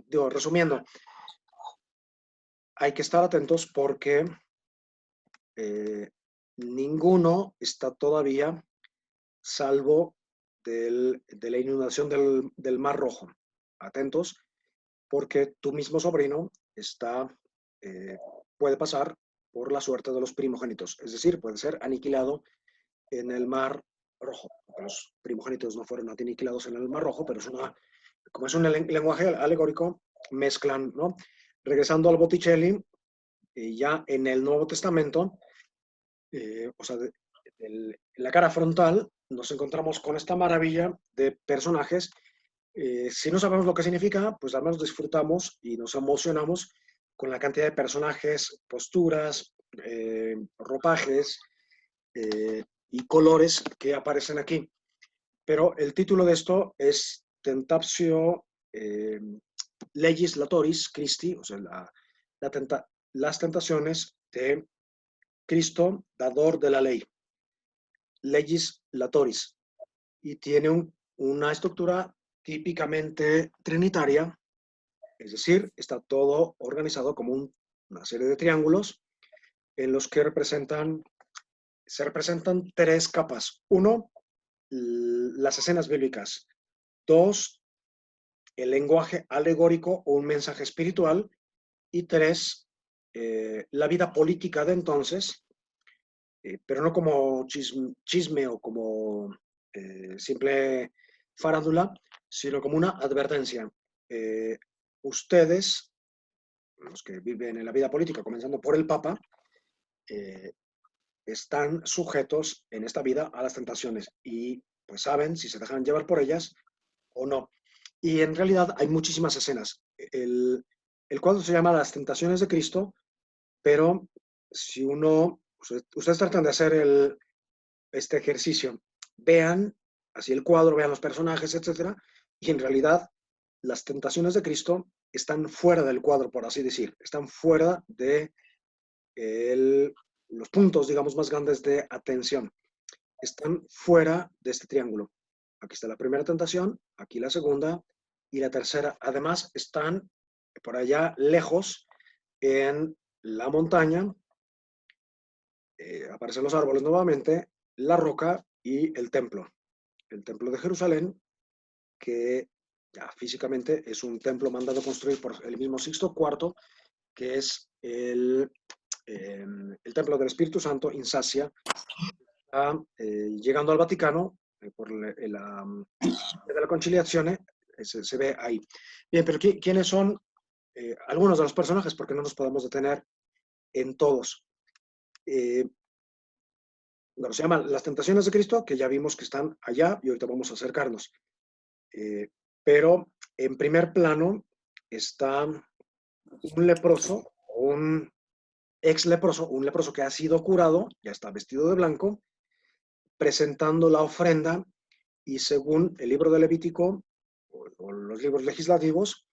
digo, resumiendo, hay que estar atentos porque ninguno está todavía salvo de la inundación del Mar Rojo. Atentos, porque tu mismo sobrino está, eh, puede pasar por la suerte de los primogénitos, es decir, puede ser aniquilado en el Mar Rojo. Los primogénitos no fueron aniquilados en el Mar Rojo, pero es una, como es un lenguaje alegórico, mezclan, ¿no? Regresando al Botticelli, ya en el Nuevo Testamento, o sea, en la cara frontal, nos encontramos con esta maravilla de personajes. Si no sabemos lo que significa, pues al menos disfrutamos y nos emocionamos con la cantidad de personajes, posturas, ropajes y colores que aparecen aquí. Pero el título de esto es Tentatio Legislatoris Christi, o sea, las tentaciones de Cristo, dador de la ley, Legislatoris, y tiene una estructura típicamente trinitaria, es decir, está todo organizado como una serie de triángulos en los que se representan tres capas. Uno, las escenas bíblicas. Dos, el lenguaje alegórico o un mensaje espiritual. Y tres, la vida política de entonces, pero no como chisme o como simple farándula, sino como una advertencia. Eh, ustedes, los que viven en la vida política, comenzando por el Papa, eh, están sujetos en esta vida a las tentaciones y pues saben si se dejan llevar por ellas o no. Y en realidad hay muchísimas escenas. El cuadro se llama Las Tentaciones de Cristo, pero si ustedes tratan de hacer este ejercicio, vean así el cuadro, vean los personajes, etcétera, y en realidad las tentaciones de Cristo están fuera del cuadro, por así decir, están fuera de los puntos, digamos, más grandes de atención, están fuera de este triángulo. Aquí está la primera tentación, aquí la segunda y la tercera. Además, están por allá lejos en la montaña, aparecen los árboles nuevamente, la roca y el templo de Jerusalén, que ya físicamente es un templo mandado construir por el mismo Sixto IV, que es el templo del Espíritu Santo, Insacia, llegando al Vaticano, por de la conciliazione, se ve ahí. Bien, pero ¿quiénes son algunos de los personajes? Porque no nos podemos detener en todos. Bueno, se llaman Las Tentaciones de Cristo, que ya vimos que están allá y ahorita vamos a acercarnos. Eh, pero en primer plano está un leproso, un ex leproso, un leproso que ha sido curado, ya está vestido de blanco, presentando la ofrenda y según el libro de Levítico o los libros legislativos,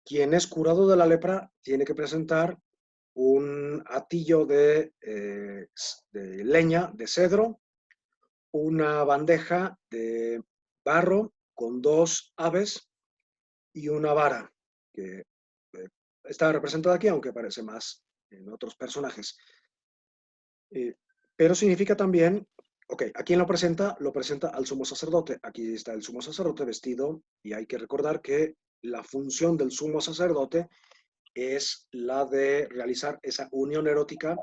quien es curado de la lepra tiene que presentar un atillo de leña, de cedro, una bandeja de barro con dos aves y una vara, que está representada aquí, aunque aparece más en otros personajes. Eh, pero significa también, ok, ¿a quién lo presenta? Lo presenta al sumo sacerdote. Aquí está el sumo sacerdote vestido y hay que recordar que la función del sumo sacerdote es la de realizar esa unión erótica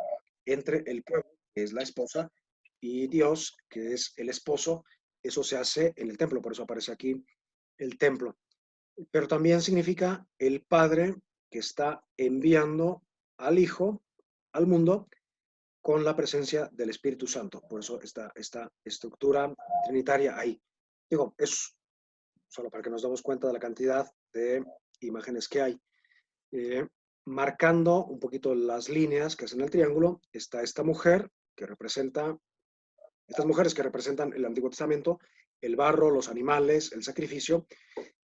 entre el pueblo, que es la esposa, y Dios, que es el esposo. Eso se hace en el templo, por eso aparece aquí el templo. Pero también significa el Padre que está enviando al Hijo al mundo con la presencia del Espíritu Santo. Por eso está esta estructura trinitaria ahí. Digo, es solo para que nos demos cuenta de la cantidad de imágenes que hay. Eh, Marcando un poquito las líneas que hacen el triángulo, está esta mujer que representa, estas mujeres que representan el Antiguo Testamento, el barro, los animales, el sacrificio,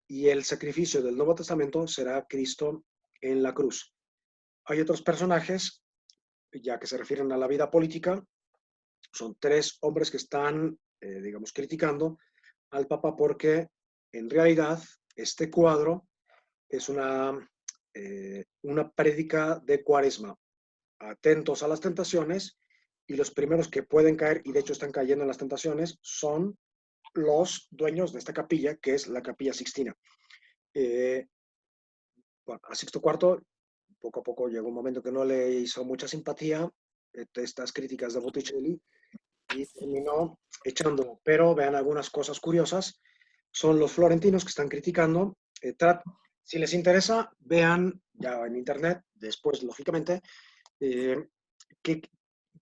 y el sacrificio del Nuevo Testamento será Cristo en la cruz. Hay otros personajes, ya que se refieren a la vida política, son tres hombres que están, digamos, criticando al Papa porque en realidad este cuadro es una prédica de Cuaresma. Atentos a las tentaciones y los primeros que pueden caer, y de hecho están cayendo en las tentaciones, son los dueños de esta capilla, que es la Capilla Sixtina. Eh, bueno, a Sixto IV poco a poco llegó un momento que no le hizo mucha simpatía estas críticas de Botticelli y terminó echándolo. Pero vean algunas cosas curiosas. Son los florentinos que están criticando. Si les interesa, vean ya en internet, después, lógicamente, eh, qué,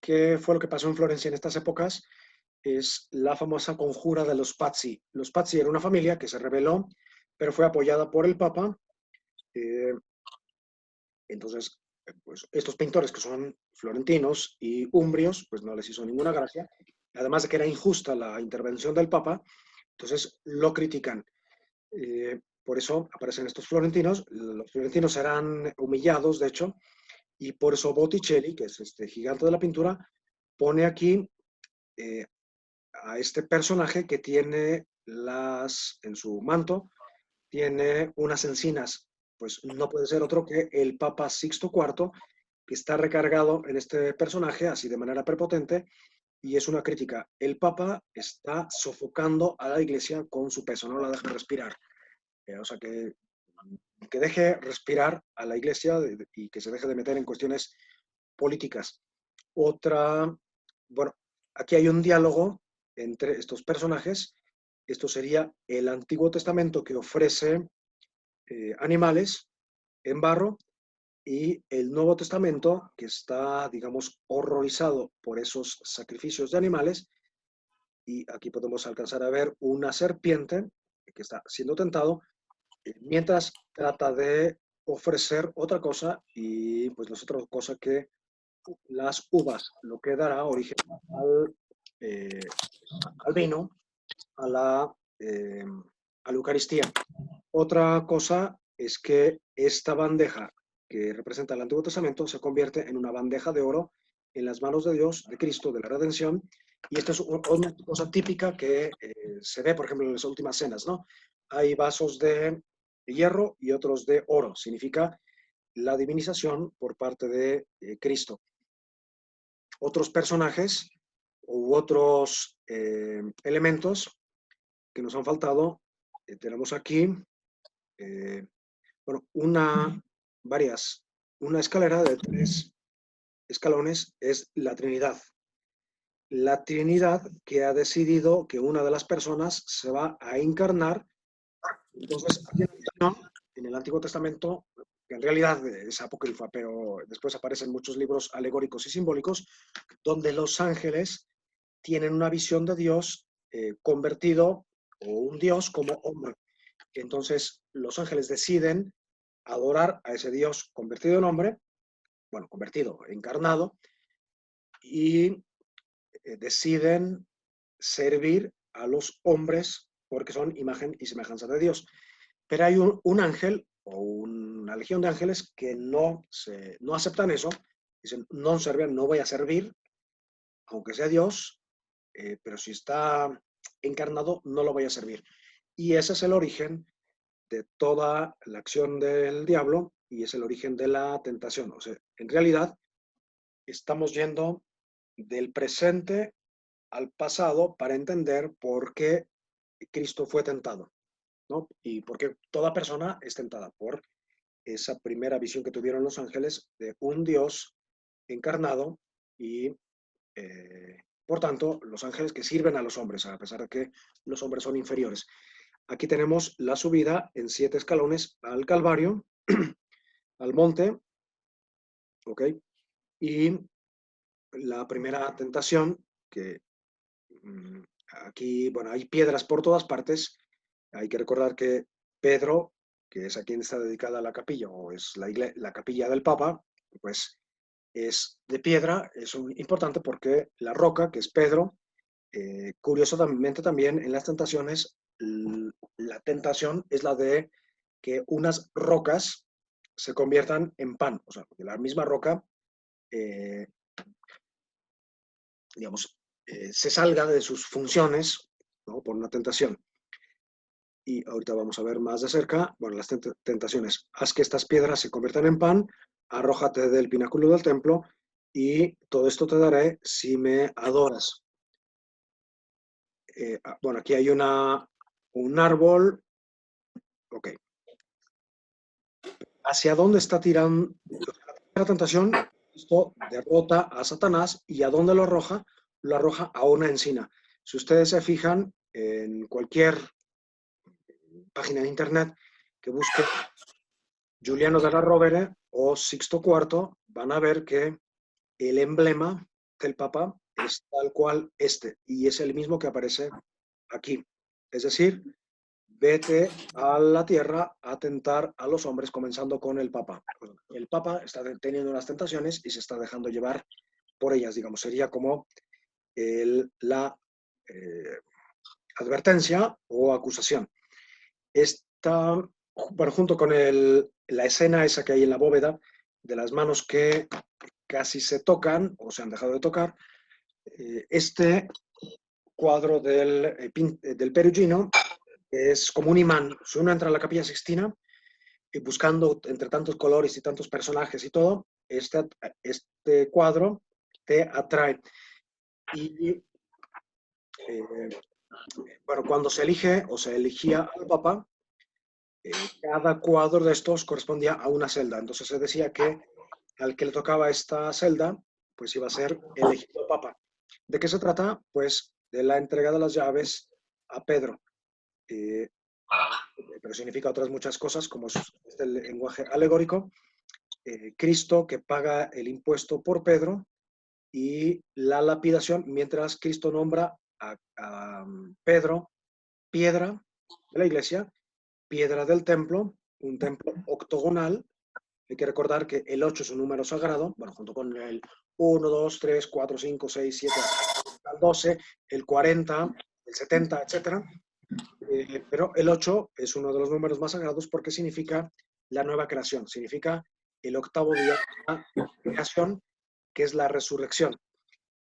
qué fue lo que pasó en Florencia en estas épocas. Es la famosa conjura de los Pazzi. Los Pazzi era una familia que se rebeló, pero fue apoyada por el Papa. Eh, entonces, pues estos pintores que son florentinos y umbrios, pues no les hizo ninguna gracia. Además de que era injusta la intervención del Papa, entonces lo critican. Por eso aparecen estos florentinos. Los florentinos serán humillados, de hecho, y por eso Botticelli, que es este gigante de la pintura, pone aquí eh, a este personaje que tiene en su manto, tiene unas encinas. Pues no puede ser otro que el Papa Sixto IV, que está recargado en este personaje así de manera prepotente, y es una crítica. El Papa está sofocando a la Iglesia con su peso, no la deja respirar. O sea, que deje respirar a la Iglesia y que se deje de meter en cuestiones políticas. Otra, bueno, aquí hay un diálogo entre estos personajes. Esto sería el Antiguo Testamento que ofrece animales en barro y el Nuevo Testamento que está, digamos, horrorizado por esos sacrificios de animales. Y aquí podemos alcanzar a ver una serpiente que está siendo tentado mientras trata de ofrecer otra cosa y pues no es otra cosa que las uvas, lo que dará origen eh, al vino, a eh, a la Eucaristía. Otra cosa es que esta bandeja que representa el Antiguo Testamento se convierte en una bandeja de oro en las manos de Dios, de Cristo, de la redención. Y esto es una cosa típica que se ve, por ejemplo, en las últimas cenas, ¿no? Hay vasos de hierro y otros de oro. Significa la divinización por parte de Cristo. Otros personajes u otros elementos que nos han faltado, tenemos aquí, eh, bueno, una escalera de 3 escalones es la Trinidad. La Trinidad que ha decidido que una de las personas se va a encarnar. Entonces, hay una visión en el Antiguo Testamento, que en realidad es apócrifa, pero después aparecen muchos libros alegóricos y simbólicos, donde los ángeles tienen una visión de Dios convertido, o un Dios como hombre. Entonces, los ángeles deciden adorar a ese Dios convertido en hombre, bueno, convertido, encarnado, y deciden servir a los hombres porque son imagen y semejanza de Dios. Pero hay un ángel o una legión de ángeles que no aceptan eso, dicen, no servir, no voy a servir, aunque sea Dios, pero si está encarnado, no lo voy a servir. Y ese es el origen de toda la acción del diablo y es el origen de la tentación. O sea, en realidad estamos yendo del presente al pasado para entender por qué Cristo fue tentado, ¿no? Y por qué toda persona es tentada por esa primera visión que tuvieron los ángeles de un Dios encarnado y, por tanto, los ángeles que sirven a los hombres, a pesar de que los hombres son inferiores. Aquí tenemos la subida en 7 escalones al Calvario, al monte, ¿ok? Y la primera tentación, que aquí, bueno, hay piedras por todas partes. Hay que recordar que Pedro, que es a quien está dedicada la capilla, o es la capilla del Papa, pues es de piedra, es importante porque la roca, que es Pedro, curiosamente también en las tentaciones, la tentación es la de que unas rocas se conviertan en pan, o sea, que la misma roca, eh, digamos, se salga de sus funciones, ¿no? Por una tentación. Y ahorita vamos a ver más de cerca, bueno, las tentaciones. Haz que estas piedras se conviertan en pan, arrójate del pináculo del templo y todo esto te daré si me adoras. Bueno, aquí hay un árbol, ok. ¿Hacia dónde está tirando la tentación? Esto derrota a Satanás y ¿a dónde lo arroja? Lo arroja a una encina. Si ustedes se fijan en cualquier página de internet que busque Giuliano della Rovere o Sixto IV, van a ver que el emblema del Papa es tal cual este, y es el mismo que aparece aquí. Es decir, vete a la tierra a tentar a los hombres, comenzando con el Papa. El Papa está teniendo unas tentaciones y se está dejando llevar por ellas, digamos. Sería como la eh, advertencia o acusación. Esta, bueno, junto con la escena esa que hay en la bóveda, de las manos que casi se tocan o se han dejado de tocar, este cuadro del Perugino es como un imán. Si uno entra a la Capilla Sixtina y buscando entre tantos colores y tantos personajes y todo, este cuadro te atrae. Y bueno, cuando se elige o se elegía al Papa, cada cuadro de estos correspondía a una celda. Entonces se decía que al que le tocaba esta celda, pues iba a ser elegido Papa. ¿De qué se trata? Pues de la entrega de las llaves a Pedro. Eh, pero significa otras muchas cosas, como este lenguaje alegórico. Cristo que paga el impuesto por Pedro y la lapidación, mientras Cristo nombra a Pedro piedra de la iglesia, piedra del templo, un templo octogonal. Hay que recordar que el 8 es un número sagrado, bueno, junto con el 1, 2, 3, 4, 5, 6, 7, el 12, el 40, el 70, etcétera. Pero el 8 es uno de los números más sagrados porque significa la nueva creación, significa el octavo día de la creación, que es la resurrección.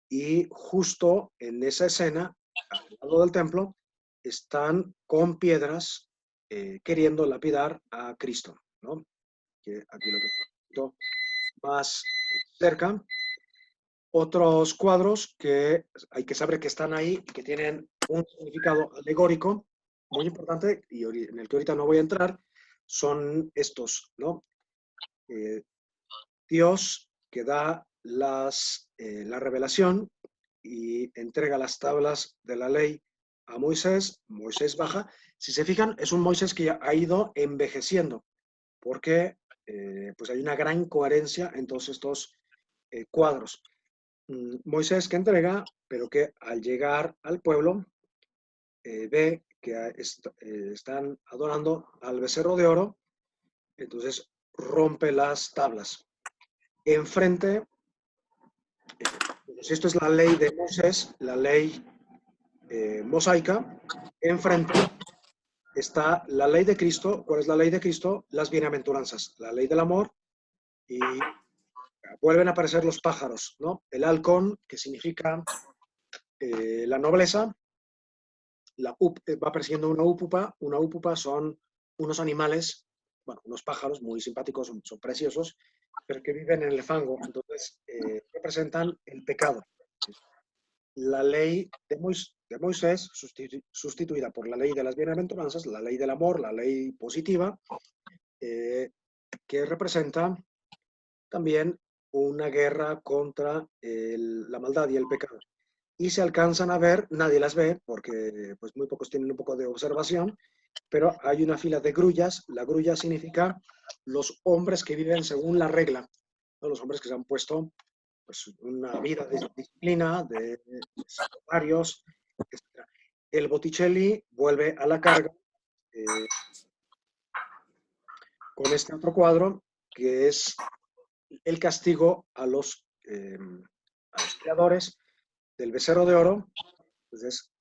Y justo en esa escena, al lado del templo, están con piedras queriendo lapidar a Cristo, ¿no? Que aquí lo tengo más cerca. Otros cuadros que hay que saber que están ahí y que tienen un significado alegórico muy importante y en el que ahorita no voy a entrar, son estos, ¿no? Eh, Dios que da la revelación y entrega las tablas de la ley a Moisés, Moisés baja. Si se fijan, es un Moisés que ya ha ido envejeciendo, porque pues hay una gran coherencia en todos estos cuadros. Moisés que entrega, pero que al llegar al pueblo ve que están adorando al becerro de oro, entonces rompe las tablas. Enfrente, pues esto es la ley de Moisés, la ley mosaica, enfrente está la ley de Cristo. ¿Cuál es la ley de Cristo? Las bienaventuranzas, la ley del amor, y vuelven a aparecer los pájaros, ¿no? El halcón, que significa la nobleza, va persiguiendo una úpupa son unos animales, bueno, unos pájaros muy simpáticos, son preciosos, pero que viven en el fango, entonces representan el pecado. La ley de Moisés, sustituida por la ley de las bienaventuranzas, la ley del amor, la ley positiva, que representa también una guerra contra la maldad y el pecado. Y se alcanzan a ver, nadie las ve porque pues muy pocos tienen un poco de observación, pero hay una fila de grullas. La grulla significa los hombres que viven según la regla, ¿no? Los hombres que se han puesto pues, una vida de disciplina, de secretarios, etc. El Botticelli vuelve a la carga con este otro cuadro, que es el castigo a los creadores del becerro de oro. Entonces,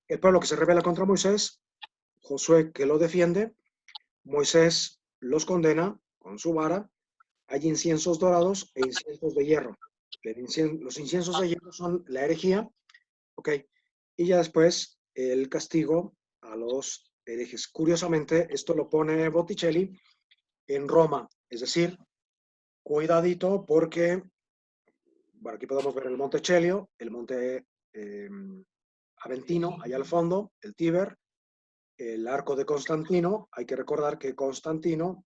el pueblo que se rebela contra Moisés, Josué que lo defiende, Moisés los condena con su vara, hay inciensos dorados e inciensos de hierro. Los inciensos de hierro son la herejía, ¿ok? Y ya después el castigo a los herejes. Curiosamente, esto lo pone Botticelli en Roma, es decir, cuidadito porque, bueno, aquí podemos ver el Monte Celio, el Monte Aventino, allá al fondo, el Tíber, el arco de Constantino. Hay que recordar que Constantino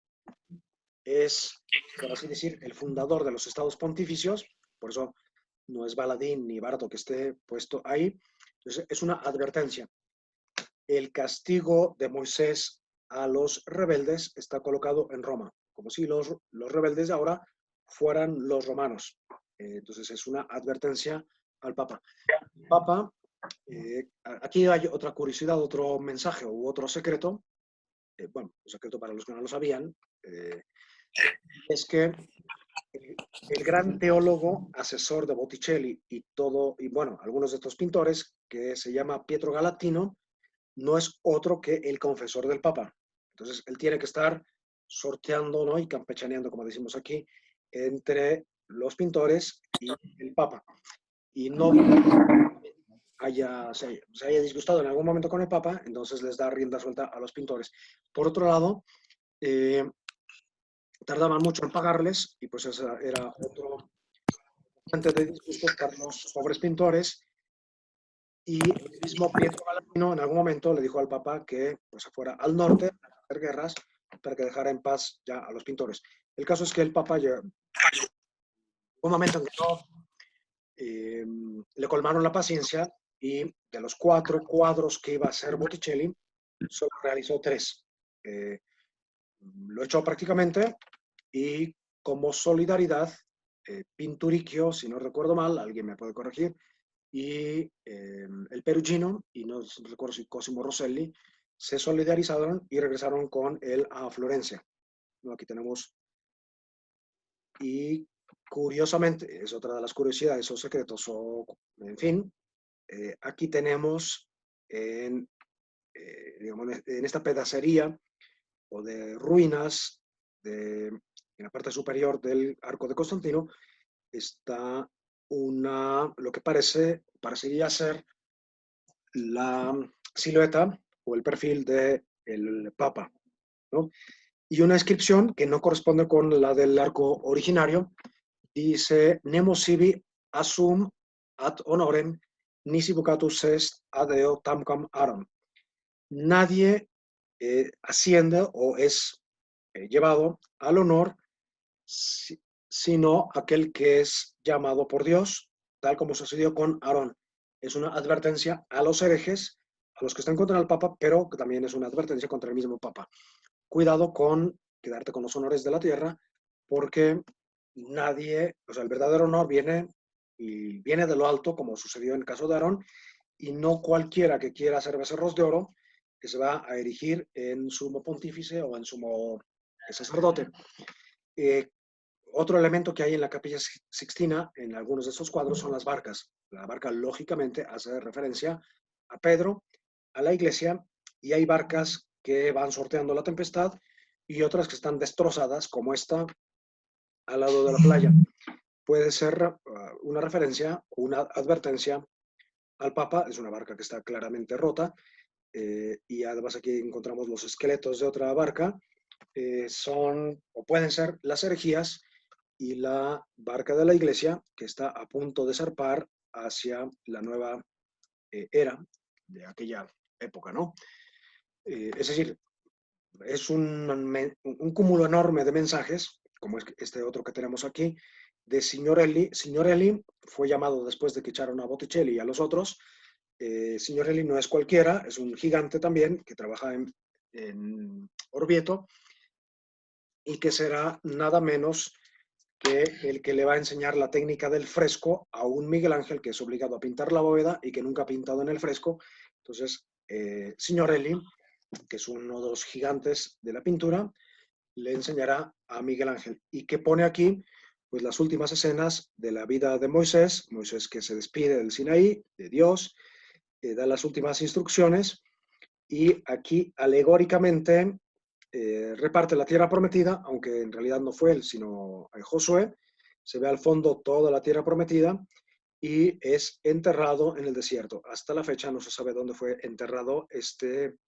es, por así decir, el fundador de los estados pontificios, por eso no es baladín ni barato que esté puesto ahí. Entonces, es una advertencia. El castigo de Moisés a los rebeldes está colocado en Roma, como si los rebeldes de ahora fueran los romanos. Entonces, es una advertencia al Papa. El Papa, aquí hay otra curiosidad, otro mensaje u otro secreto, bueno, un secreto para los que no lo sabían, es que el gran teólogo, asesor de Botticelli y bueno, algunos de estos pintores, que se llama Pietro Galatino, no es otro que el confesor del Papa. Entonces, él tiene que estar sorteando, ¿no? Y campechaneando, como decimos aquí, entre los pintores y el Papa. Y no se haya disgustado en algún momento con el Papa, entonces les da rienda suelta a los pintores. Por otro lado, tardaban mucho en pagarles y pues esa era otro fuente de disgustos para los pobres pintores. Y el mismo Pietro Galatino en algún momento le dijo al Papa que pues, se fuera al norte a hacer guerras para que dejara en paz ya a los pintores. El caso es que el Papa llegó un momento en que no, le colmaron la paciencia y de los 4 cuadros que iba a hacer Botticelli, solo realizó 3. Lo echó prácticamente y como solidaridad, Pinturicchio, si no recuerdo mal, alguien me puede corregir, y el Perugino, y no recuerdo si Cosimo Rosselli, se solidarizaron y regresaron con él a Florencia. ¿No? Aquí tenemos, y curiosamente, es otra de las curiosidades o secretos, o en fin, aquí tenemos digamos, en esta pedacería o de ruinas en la parte superior del arco de Constantino, está lo que parecería ser la silueta o el perfil del Papa, ¿no? Y una inscripción que no corresponde con la del arco originario, dice Nemo sibi assum ad honorem nisi vocatus est ad eo tamquam aram. Nadie asciende o es llevado al honor sino aquel que es llamado por Dios, tal como sucedió con Aarón. Es una advertencia a los herejes, a los que están contra el Papa, pero que también es una advertencia contra el mismo Papa. Cuidado con quedarte con los honores de la tierra, porque nadie, o sea, el verdadero honor viene de lo alto, como sucedió en el caso de Aarón, y no cualquiera que quiera hacer becerros de oro que se va a erigir en sumo pontífice o en sumo sacerdote. Otro elemento que hay en la Capilla Sixtina, en algunos de esos cuadros, son las barcas. La barca, lógicamente, hace referencia a Pedro, a la iglesia, y hay barcas que van sorteando la tempestad y otras que están destrozadas, como esta al lado de la playa. Puede ser una referencia o una advertencia al Papa. Es una barca que está claramente rota, y además aquí encontramos los esqueletos de otra barca. Son o pueden ser las herejías y la barca de la iglesia que está a punto de zarpar hacia la nueva era de aquella época, ¿no? Es decir, es un cúmulo enorme de mensajes, como es este otro que tenemos aquí, de Signorelli. Signorelli fue llamado después de que echaron a Botticelli y a los otros. Signorelli no es cualquiera, es un gigante también que trabaja en Orvieto y que será nada menos que el que le va a enseñar la técnica del fresco a un Miguel Ángel que es obligado a pintar la bóveda y que nunca ha pintado en el fresco. Entonces, Signorelli, que es uno de los gigantes de la pintura, le enseñará a Miguel Ángel. Y que pone aquí pues las últimas escenas de la vida de Moisés, Moisés que se despide del Sinaí, de Dios, da las últimas instrucciones y aquí alegóricamente reparte la tierra prometida, aunque en realidad no fue él, sino Josué. Se ve al fondo toda la tierra prometida y es enterrado en el desierto. Hasta la fecha no se sabe dónde fue enterrado este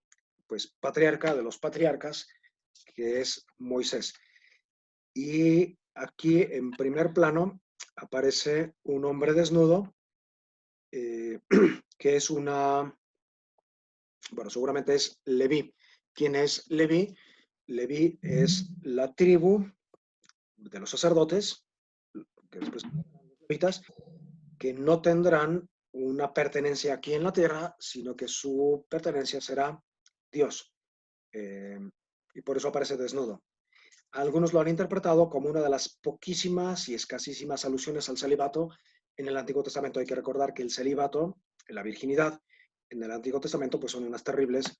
pues, patriarca de los patriarcas, que es Moisés. Y aquí en primer plano aparece un hombre desnudo, que es una bueno, seguramente es Leví. ¿Quién es Leví? Leví es la tribu de los sacerdotes, que después los levitas, que no tendrán una pertenencia aquí en la tierra, sino que su pertenencia será Dios. Eh, y por eso aparece desnudo. Algunos lo han interpretado como una de las poquísimas y escasísimas alusiones al celibato en el Antiguo Testamento. Hay que recordar que el celibato, la virginidad, en el Antiguo Testamento, pues son unas terribles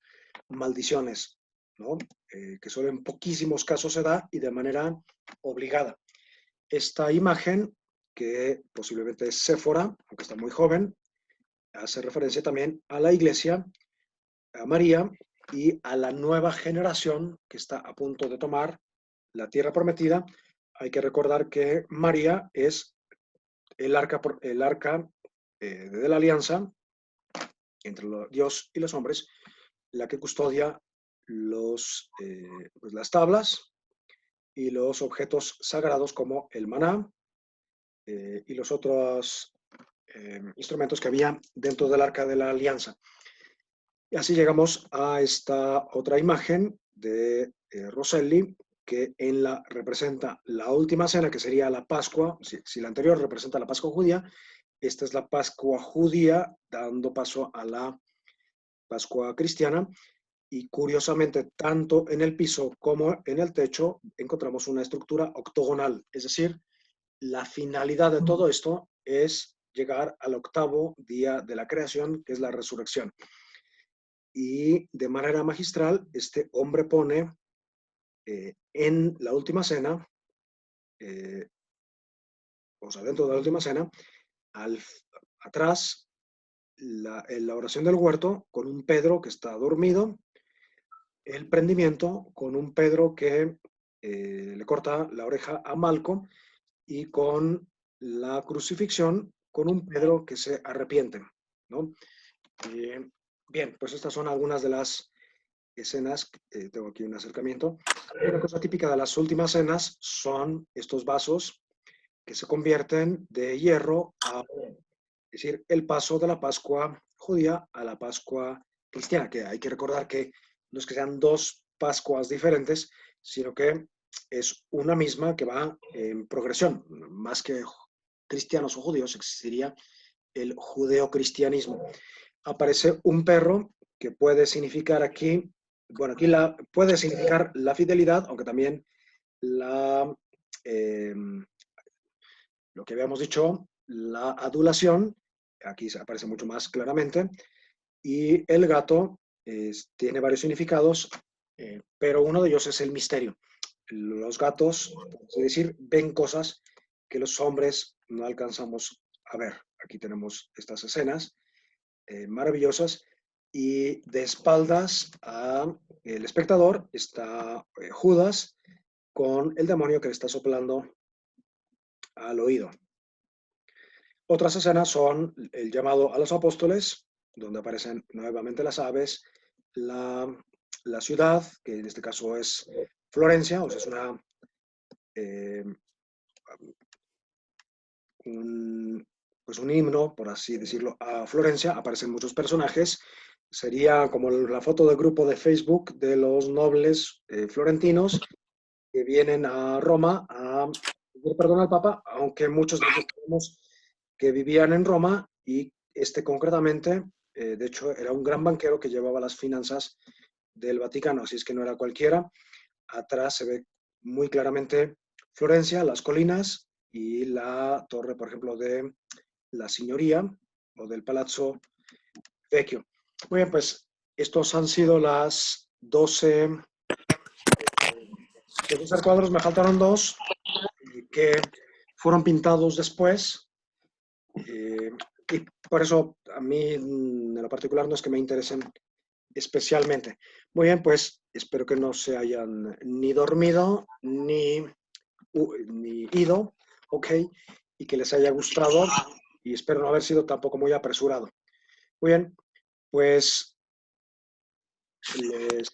maldiciones, ¿no? Que solo en poquísimos casos se da y de manera obligada. Esta imagen, que posiblemente es Séfora, aunque está muy joven, hace referencia también a la iglesia, a María y a la nueva generación que está a punto de tomar la tierra prometida. Hay que recordar que María es el arca de la alianza entre Dios y los hombres, la que custodia pues las tablas y los objetos sagrados como el maná y los otros instrumentos que había dentro del arca de la alianza. Y así llegamos a esta otra imagen de Rosselli, que representa la última cena, que sería la Pascua. Si la anterior representa la Pascua judía, esta es la Pascua judía, dando paso a la Pascua cristiana. Y curiosamente, tanto en el piso como en el techo encontramos una estructura octogonal, es decir, la finalidad de todo esto es llegar al octavo día de la creación, que es la resurrección. Y de manera magistral, este hombre pone en la última cena, o sea, dentro de la última cena, atrás, la oración del huerto con un Pedro que está dormido, el prendimiento con un Pedro que le corta la oreja a Malco y con la crucifixión con un Pedro que se arrepiente, ¿no? Bien, pues estas son algunas de las escenas. Tengo aquí un acercamiento. Una cosa típica de las últimas cenas son estos vasos que se convierten de hierro a oro. Es decir, el paso de la Pascua judía a la Pascua cristiana, que hay que recordar que no es que sean dos Pascuas diferentes, sino que es una misma que va en progresión. Más que cristianos o judíos, existiría el judeocristianismo. Aparece un perro que puede significar aquí, bueno, aquí puede significar la fidelidad, aunque también la, eh, lo que habíamos dicho, la adulación, aquí aparece mucho más claramente, y el gato tiene varios significados, pero uno de ellos es el misterio. Los gatos, es decir, ven cosas que los hombres no alcanzamos a ver. Aquí tenemos estas escenas maravillosas y de espaldas al espectador está Judas con el demonio que le está soplando al oído. Otras escenas son el llamado a los apóstoles, donde aparecen nuevamente las aves, la ciudad, que en este caso es Florencia, o sea, es eh, pues un himno, por así decirlo, a Florencia. Aparecen muchos personajes. Sería como la foto del grupo de Facebook de los nobles florentinos que vienen a Roma a pedir perdón al Papa, aunque muchos de ellos sabemos que vivían en Roma y este concretamente, de hecho, era un gran banquero que llevaba las finanzas del Vaticano, así es que no era cualquiera. Atrás se ve muy claramente Florencia, las colinas y la torre, por ejemplo, de la Signoria o del Palazzo Vecchio. Muy bien, pues estos han sido las 12 cuadros, me faltaron dos que fueron pintados después y por eso a mí en lo particular no es que me interesen especialmente. Muy bien, pues espero que no se hayan ni dormido ni ido, ok, y que les haya gustado y espero no haber sido tampoco muy apresurado. Muy bien, pues les